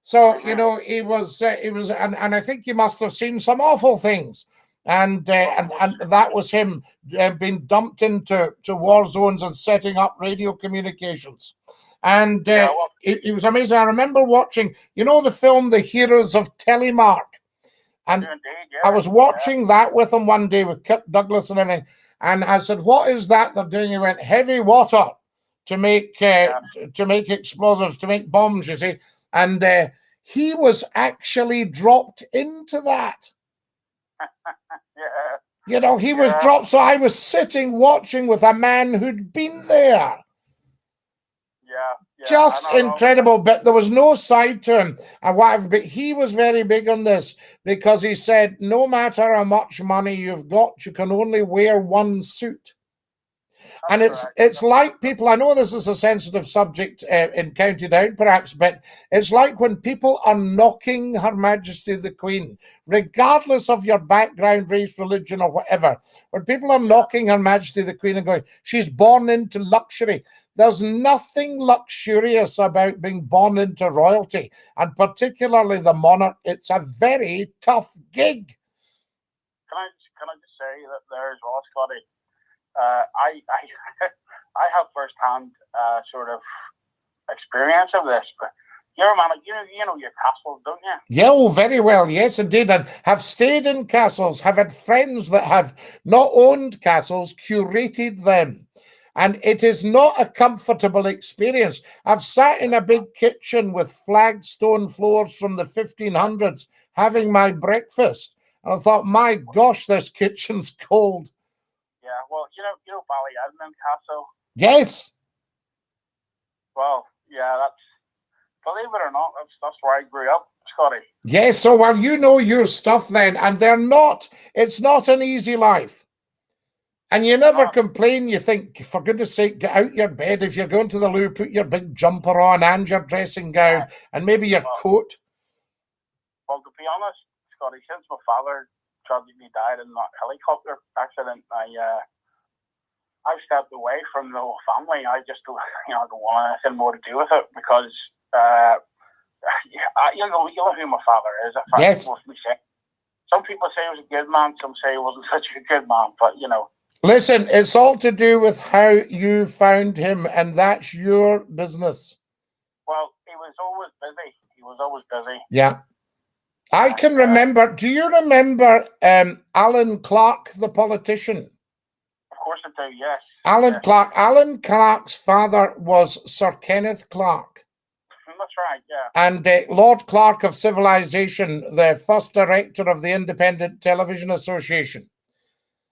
S1: So, you know, he was, and I think he must have seen some awful things. And that was him being dumped into war zones and setting up radio communications. And it was amazing. I remember watching, you know, the film The Heroes of Telemark. And I was watching that with him one day with Kirk Douglas and everything. And I said, what is that they're doing? He went, heavy water to make explosives, to make bombs, you see. And he was actually dropped into that. You know, he was dropped. So I was sitting watching with a man who'd been there. Just incredible, but there was no side to him and whatever. But he was very big on this because he said, no matter how much money you've got, you can only wear one suit. And it's like people, I know this is a sensitive subject in County Down perhaps, but it's like when people are knocking Her Majesty the Queen, regardless of your background, race, religion or whatever, when people are knocking Her Majesty the Queen and going, she's born into luxury. There's nothing luxurious about being born into royalty, and particularly the monarch. It's a very tough gig.
S3: Can I just say that there as well, Scottie? I have first-hand sort of experience of this, but you're a man, you know your castles, don't you?
S1: Yeah, oh, very well, yes, indeed, and have stayed in castles, have had friends that have not owned castles, curated them, and it is not a comfortable experience. I've sat in a big kitchen with flagstone floors from the 1500s, having my breakfast, and I thought, my gosh, this kitchen's cold.
S3: Yeah, well, you know Ballydadman Castle?
S1: Yes.
S3: Well, yeah, believe it or not, that's where I grew up, Scottie.
S1: Yes, so well, you know your stuff then, and it's not an easy life. And you never complain, you think, for goodness sake, get out your bed. If you're going to the loo, put your big jumper on and your dressing gown and maybe your coat.
S3: Well, to be honest, Scottie, since my father tragically died in that helicopter accident, I've stepped away from the whole family. I just don't want anything more to do with it because you know who my father is.
S1: Yes.
S3: Some people say he was a good man, some say he wasn't such a good man, but you know.
S1: Listen, it's all to do with how you found him, and that's your business.
S3: Well, he was always busy.
S1: Yeah. I can remember, do you remember Alan Clark, the politician?
S3: Of course I do, yes.
S1: Alan Clark. Alan Clark's father was Sir Kenneth Clark.
S3: That's right, yeah.
S1: And Lord Clark of Civilization, the first director of the Independent Television Association.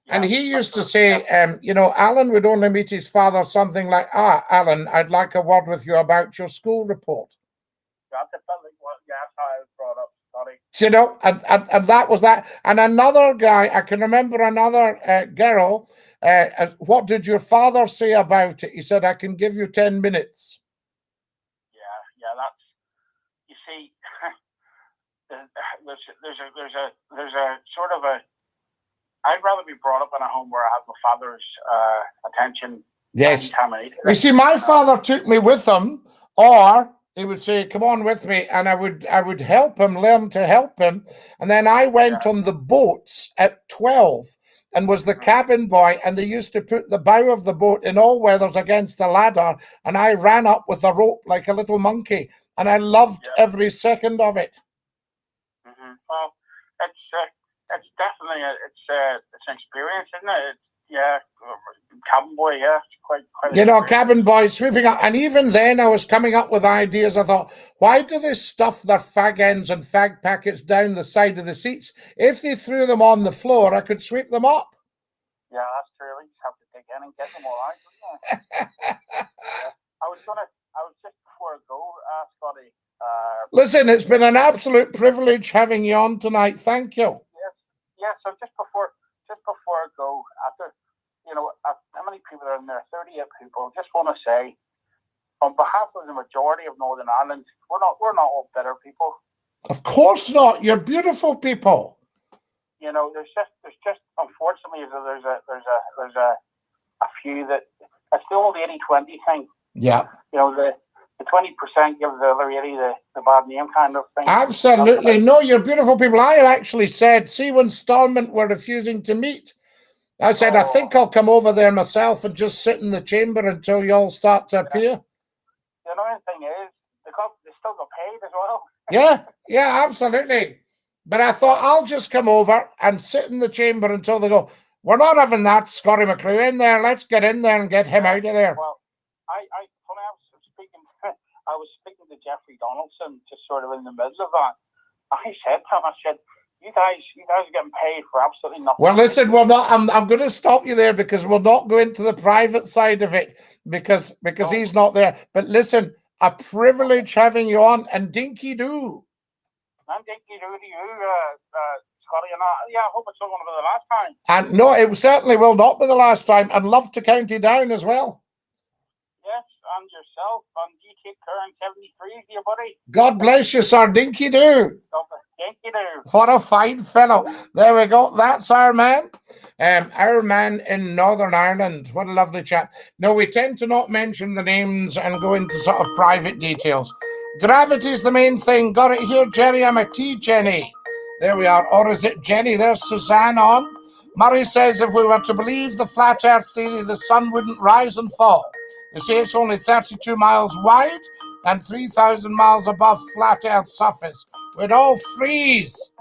S1: Yeah, and he used to say, you know, Alan would only meet his father something like, Alan, I'd like a word with you about your school report.
S3: That's how I was brought up.
S1: You know, and that was that. And another guy, I can remember another girl, what did your father say about it? He said, I can give you 10 minutes.
S3: Yeah, that's, you see, there's a sort of a, I'd rather be brought up in a home where I have my father's attention.
S1: Yes. You see, my father took me with him, or he would say, come on with me, and I would help him, learn to help him. And then I went on the boats at 12 and was the cabin boy, and they used to put the bow of the boat in all weathers against a ladder, and I ran up with a rope like a little monkey, and I loved every second of it.
S3: Well, it's definitely it's an experience, isn't it? Cabin boy, quite.
S1: You know, cabin boy sweeping up, and even then I was coming up with ideas. I thought, why do they stuff their fag ends and fag packets down the side of the seats? If they threw them on the floor, I could sweep them up.
S3: Yeah, that's true. You just have to dig in and get them all out, wouldn't you? I was just before I go, Scotty.
S1: Listen, it's been an absolute privilege having you on tonight. Thank you.
S3: Yes. So just before I go, after how many people are in there? 38 people. Just want to say, on behalf of the majority of Northern Ireland, we're not all bitter people.
S1: Of course not. You're beautiful people.
S3: There's just unfortunately there's a few that it's the old 80-20 thing.
S1: Yeah.
S3: The 20% give the other 80 the bad name kind of thing.
S1: Absolutely. No, you're beautiful people. I actually said, see, when Stormont were refusing to meet, I said, I think I'll come over there myself and just sit in the chamber until you all start to appear.
S3: The annoying thing is, they still got paid as well.
S1: Yeah, absolutely. But I thought I'll just come over and sit in the chamber until they go, we're not having that Scottie McClue in there. Let's get in there and get him out of there.
S3: Well, I was speaking to Jeffrey Donaldson just sort of in the middle of that. I said to him, you guys are getting paid for absolutely nothing.
S1: Well, listen, we're not. I'm going to stop you there because we'll not go into the private side of it because he's not there. But listen, a privilege having you on, and DINKY-DOO.
S3: And DINKY-DOO to you, Scotty, and I hope it's not going to be the last time.
S1: And no, it certainly will not be the last time. And love to count you down as well.
S3: Yes, and yourself, and you take care in 73, dear buddy.
S1: God bless you, sir. DINKY-DOO.
S3: DINKY-DOO.
S1: What a fine fellow. There we go. That's our man. Our man in Northern Ireland. What a lovely chap. No, we tend to not mention the names and go into sort of private details. Gravity is the main thing. Got it here, Jerry. I'm a T, Jenny. There we are. Or is it Jenny? There's Suzanne on. Murray says if we were to believe the flat earth theory, the sun wouldn't rise and fall. They say it's only 32 miles wide and 3,000 miles above flat earth surface. We'd all freeze.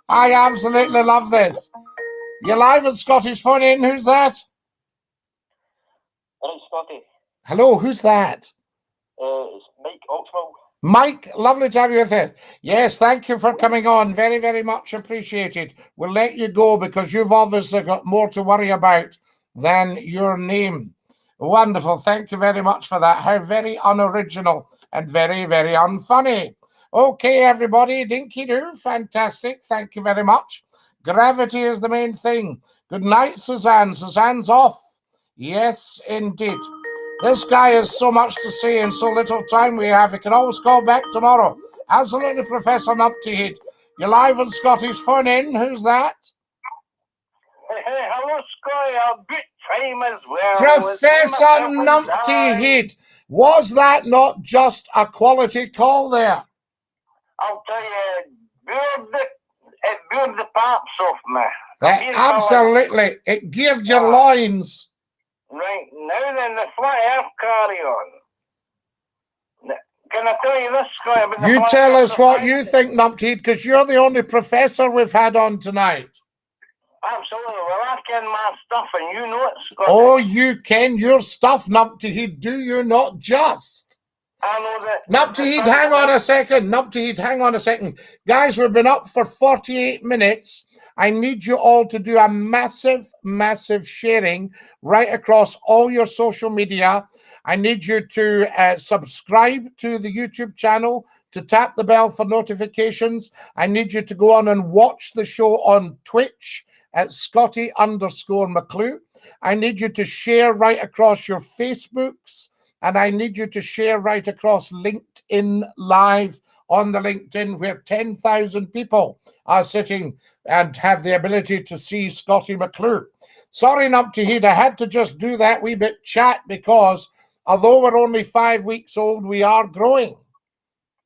S1: I absolutely love this. You're live at Scottish Phone In. Who's that?
S5: Hello, Scotty.
S1: Hello, who's that?
S5: It's Mike Oxwell.
S1: Mike, lovely to have you with us. Yes, thank you for coming on. Very, very much appreciated. We'll let you go because you've obviously got more to worry about than your name. Wonderful. Thank you very much for that. How very unoriginal and very, very unfunny. Okay, everybody. DINKY-DOO. Fantastic. Thank you very much. Gravity is the main thing. Good night, Suzanne. Suzanne's off. Yes, indeed. This guy has so much to say and so little time we have. He can always call back tomorrow. Absolutely, Professor Numptyhead. You're live on Scottish Phone In. Who's that?
S5: Hey, hello, Scotty. A good time as well.
S1: Professor Numptyhead. Was that not just a quality call there?
S5: I'll tell you, it blew the paps off me.
S1: Absolutely. It gave your loins.
S5: Right, now then, the flat earth carry on. Can I tell you this, Scotty?
S1: You tell us what you think, Numptyhead, because you're the only professor we've had on tonight.
S5: Absolutely. Well, I ken my stuff, and you know it, Scotty.
S1: Oh, you ken your stuff, Numptyhead, do you not just?
S5: I know that.
S1: Numptyhead, hang on a second. Numptyhead, hang on a second. Guys, we've been up for 48 minutes. I need you all to do a massive, massive sharing right across all your social media. I need you to subscribe to the YouTube channel, to tap the bell for notifications. I need you to go on and watch the show on Twitch at Scottie_McClue. I need you to share right across your Facebooks, and I need you to share right across LinkedIn Live on the LinkedIn, where 10,000 people are sitting and have the ability to see Scottie McClue. Sorry, Numptyhead, I had to just do that wee bit chat because although we're only 5 weeks old, we are growing.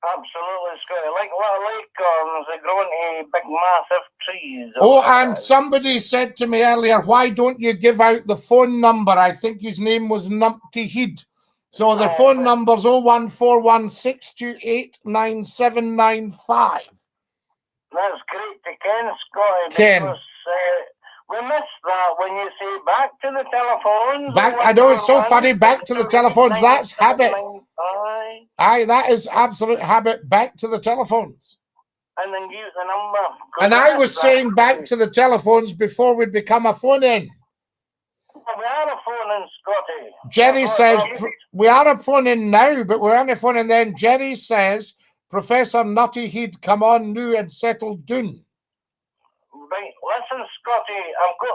S5: Absolutely, Scotty. Like little acorns, they grow into big, massive trees.
S1: Oh, and somebody said to me earlier, why don't you give out the phone number? I think his name was Numptyhead. So the phone number's 01416289795.
S5: That's great to ken, Scotty.
S1: Ken.
S5: Because, we missed that when you say back to the telephones.
S1: Back, I know it's so funny, back to the telephones. That's habit. Aye, that is absolute habit. Back to the telephones.
S5: And then use the number.
S1: And I was saying back to the telephones before we'd become a phone in.
S5: We are a phone in, Scotty.
S1: Jerry says, we are a phone in now, but we're on a phone, and then Jerry says, Professor Nutty, he'd come on new and settled down.
S5: Right, listen, Scotty,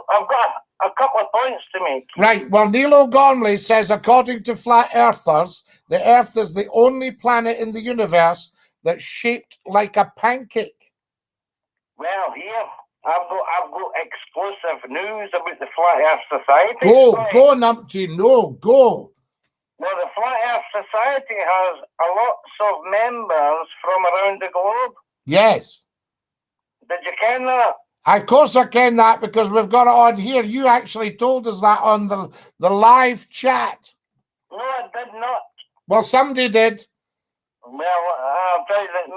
S5: I've got a couple of points to make.
S1: Right, well, Neil O'Gormley says, according to flat earthers, the Earth is the only planet in the universe that's shaped like a pancake.
S5: Well, here, I've got exclusive news about the Flat Earth Society.
S1: Go, Numpty, no, go.
S5: Well, the Flat Earth Society has lots of members from around the globe.
S1: Yes.
S5: Did you ken that?
S1: Of course I ken that, because we've got it on here. You actually told us that on the live chat.
S5: No, I did not.
S1: Well, somebody did.
S5: Well, I'll tell you that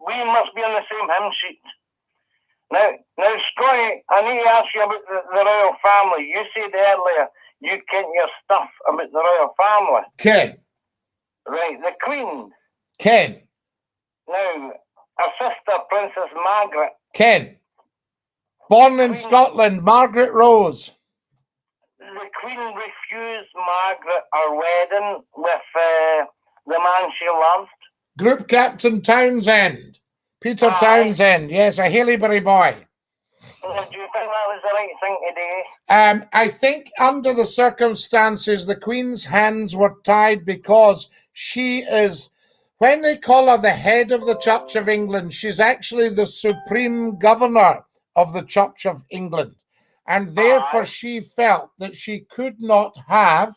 S5: we must be on the same hymn sheet. Now, Scotty, I need to ask you about the royal family. You said earlier you ken your stuff about the royal family.
S1: Ken.
S5: Right, the Queen.
S1: Ken.
S5: Now, her sister, Princess Margaret.
S1: Ken. Born in Scotland, Margaret Rose.
S5: The Queen refused Margaret her wedding with the man she loved.
S1: Group Captain Townsend. Peter Townsend, yes, a Haileybury boy.
S5: Do you think that was the right thing to do?
S1: I think under the circumstances, the Queen's hands were tied, because she is, when they call her the head of the Church of England, she's actually the supreme governor of the Church of England. And therefore she felt that she could not have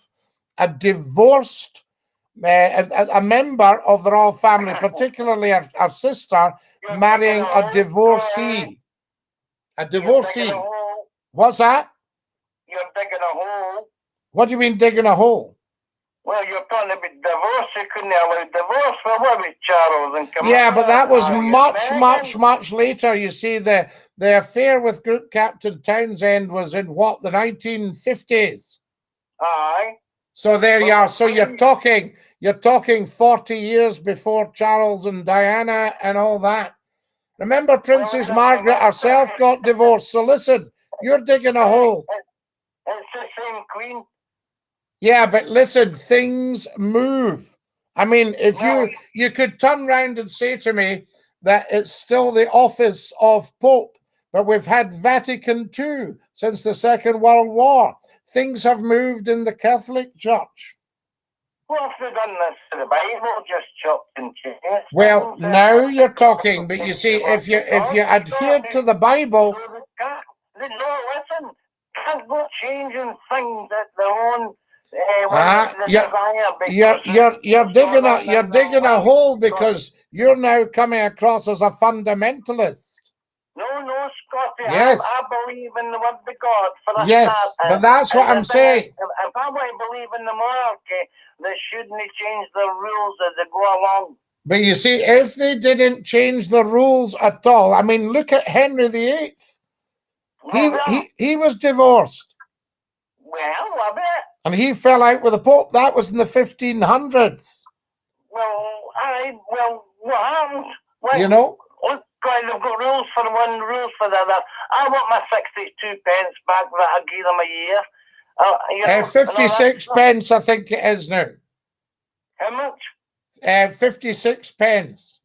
S1: a divorced, a member of the royal family, particularly her sister, marrying a divorcee. A divorcee. What's that?
S5: You're digging a hole.
S1: What do you mean digging a hole?
S5: Well, you're talking about divorce. You couldn't allow divorce. Well, what about Charles and Camilla?
S1: Yeah, but that was much later. You see, the affair with Group Captain Townsend was in what, the 1950s?
S5: Aye.
S1: So there you are. So you're talking 40 years before Charles and Diana and all that. Remember, Princess Margaret herself got divorced. So listen, you're digging a hole.
S5: It's the same Queen.
S1: Yeah, but listen, things move. I mean, if you could turn around and say to me that it's still the office of Pope, but we've had Vatican II since the Second World War. Things have moved in the Catholic Church.
S5: Well, if they've done this to the Bible, just chopped and changed.
S1: Well, now you're talking, but you see, if you adhere to the Bible,
S5: No, listen, can't go changing things at their own.
S1: You're digging a hole, because you're now coming across as a fundamentalist.
S5: No, Scotty.
S1: Yes.
S5: I believe in the word of God for a
S1: yes,
S5: start.
S1: But that's what I'm saying.
S5: If I want to believe in the monarchy, they shouldn't change the rules as they go along.
S1: But you see, if they didn't change the rules at all, I mean, look at Henry VIII. He was divorced.
S5: Well, I bet.
S1: And he fell out with the Pope. That was in the 1500s.
S5: Well, what happened? Well,
S1: you know?
S5: Look, they've got rules for one, rules for the other. I want my 62 pence back that I gave them a year.
S1: 56 pence, I think it is now.
S5: How much?
S1: 56 pence.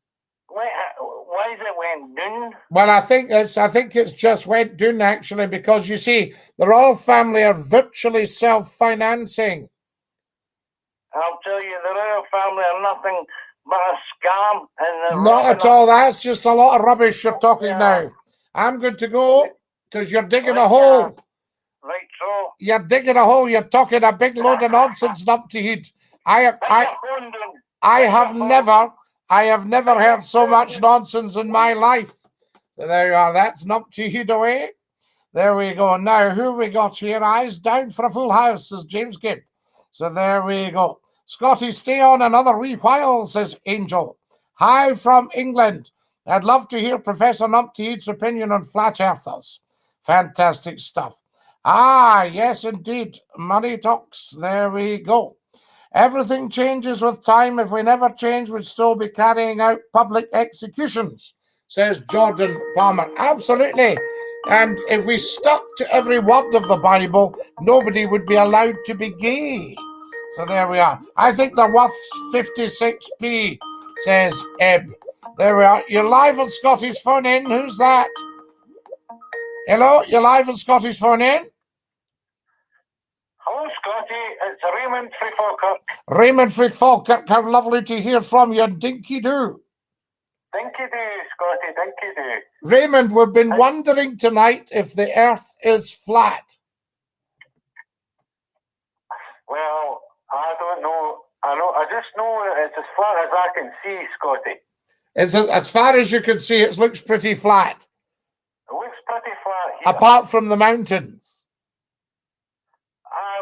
S5: Why is it went down?
S1: Well, I think it's just went down, actually, because you see, the royal family are virtually self-financing.
S5: I'll tell you, the royal family are nothing but a scam. And
S1: not at all. That's just a lot of rubbish you're talking now. I'm good to go, because you're digging a hole.
S5: Right, so.
S1: You're digging a hole. You're talking a big load of nonsense up to heat. I have never heard so much nonsense in my life. So there you are. That's not to heat away. There we go. Now, who have we got here? Eyes down for a full house, says James Gibb. So there we go. Scotty, stay on another wee while, says Angel. Hi from England. I'd love to hear Professor Numpty's opinion on flat earthers. Fantastic stuff. Ah, yes, indeed. Money talks. There we go. Everything changes with time. If we never change, we'd still be carrying out public executions, says Jordan Palmer. Absolutely. And if we stuck to every word of the Bible, nobody would be allowed to be gay. So there we are. I think they're worth 56p, says Eb. There we are. You're live on Scottie's Phone In. Who's that? Hello, you're live on Scottie's Phone In.
S5: Hello, Scottie. It's Raymond from Falkirk.
S1: Raymond from Falkirk, how lovely to hear from you. Dinky-Doo.
S5: Dinky-Doo, Scottie, Dinky-Doo.
S1: Raymond, we've been wondering tonight if the Earth is flat.
S5: Well, I don't know. I just know that it's as flat as I can see, Scottie.
S1: As far as you can see, it looks pretty flat.
S5: It looks pretty flat here.
S1: Apart from the mountains.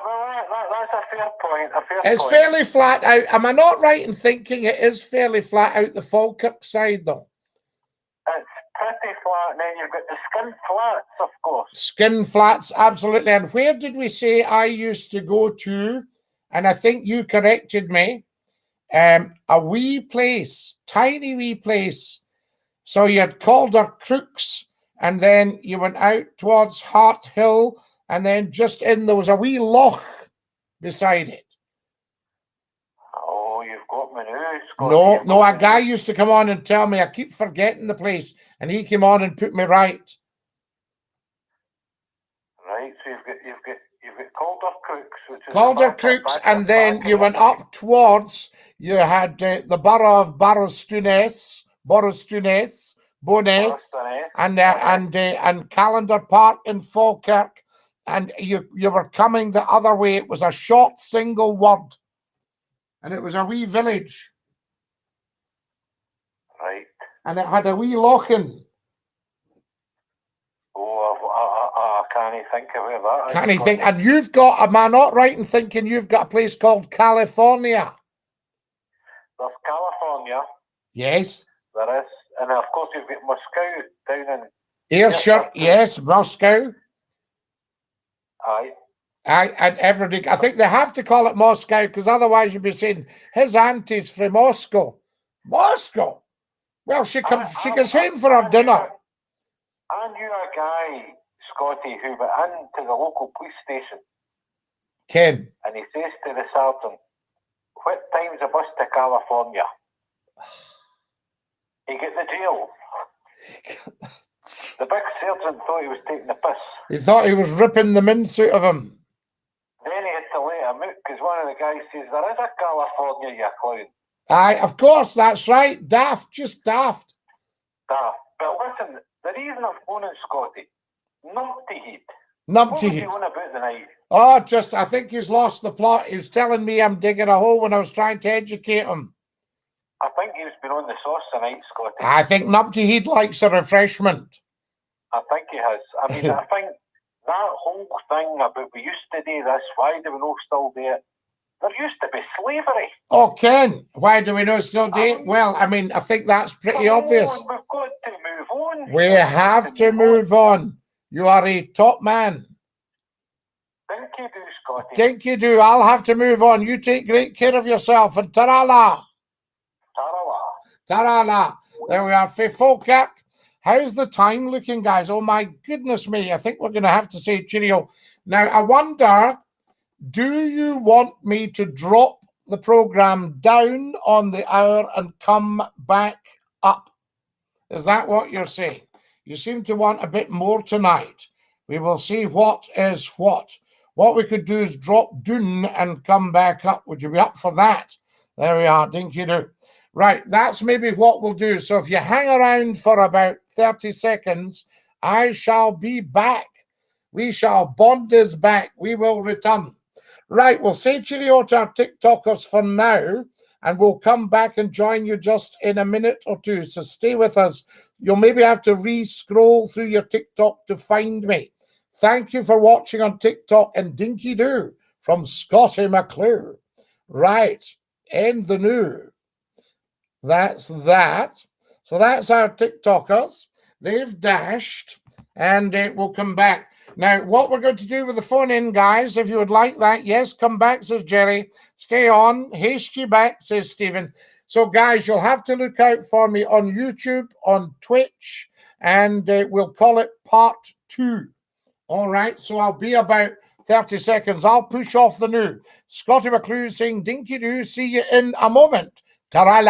S5: Well, that's a fair point.
S1: It's fairly flat out. Am I not right in thinking it is fairly flat out the Falkirk side, though?
S5: It's pretty flat. And then you've got the skin flats, of course.
S1: Skin flats, absolutely. And where did we say I used to go to? And I think you corrected me. A wee place, tiny wee place. So you had Calder Crooks, and then you went out towards Hart Hill, and then just in there was a wee loch beside it.
S5: Oh, you've got me now, Scottie.
S1: No, a guy used to come on and tell me, I keep forgetting the place, and he came on and put me right.
S5: Right, so you've got Calder Crooks, which is
S1: Calder Crooks, and then you went up towards, you had the borough of Boris Bowness, and Calendar Park in Falkirk, and you were coming the other way. It was a short single word, and it was a wee village.
S5: Right.
S1: And it had a wee lochen.
S5: Oh, I can't think of where that is.
S1: Can't you think? And you've got, am I not right in thinking you've got a place called California?
S5: There's California.
S1: Yes.
S5: There is. And of course you've got Moscow down in
S1: Ayrshire, yes, Moscow.
S5: Aye.
S1: And everything. I think they have to call it Moscow, because otherwise you'd be saying his auntie's from Moscow. Moscow? Well, she gets home for her dinner.
S5: I knew a guy, Scottie, who went into the local police station.
S1: Ken.
S5: And he says to the sergeant, "What time's the bus to California?" He got the jail. The big sergeant thought he was taking the piss.
S1: He thought he was ripping the mince out of him.
S5: Then he had to let him out, because one of the guys says, "There is a California, you clown."
S1: Aye, of course, that's right. Daft, just daft.
S5: Daft. But listen, the reason I'm phoning Scottie, numpty head.
S1: Numpty
S5: What was he
S1: head.
S5: on about the night?
S1: Oh, I think he's lost the plot. He was telling me I'm digging a hole when I was trying to educate him.
S5: I think he's been on the sauce tonight, Scottie.
S1: I think Numpty Head likes a refreshment.
S5: I think he has. I mean, I think that whole thing about we used to do this, why do we not still do it? There used to be slavery.
S1: Oh, Ken, why do we not still do it? Well, I mean, I think that's pretty obvious.
S5: We've got to move on.
S1: We have to move on. You are a top man.
S5: Dinky-Doo, Scottie.
S1: Dinky-Doo, I'll have to move on. You take great care of yourself, and ta-ra-la.
S5: Ta-ra-la.
S1: Ta-ra-la. There we are. Falkirk. How's the time looking, guys? Oh, my goodness me. I think we're going to have to say cheerio. Now, I wonder, do you want me to drop the program down on the hour and come back up? Is that what you're saying? You seem to want a bit more tonight. We will see what is what. What we could do is drop down and come back up. Would you be up for that? There we are, Dinky-Doo. Right, that's maybe what we'll do. So if you hang around for about 30 seconds, I shall be back. We shall bond us back. We will return. Right, we'll say cheerio to our TikTokers for now, and we'll come back and join you just in a minute or two. So stay with us. You'll maybe have to re-scroll through your TikTok to find me. Thank you for watching on TikTok, and Dinky-Doo from Scottie McClue. Right, end the new. That's that. So that's our TikTokers. They've dashed, and it will come back. Now, what we're going to do with the phone in, guys, if you would like that, yes, come back, says Jerry. Stay on. Haste you back, says Stephen. So, guys, you'll have to look out for me on YouTube, on Twitch, and we'll call it part 2. All right, so I'll be about 30 seconds. I'll push off the new. Scottie McClue saying, Dinky-Doo, see you in a moment. Ta-ra.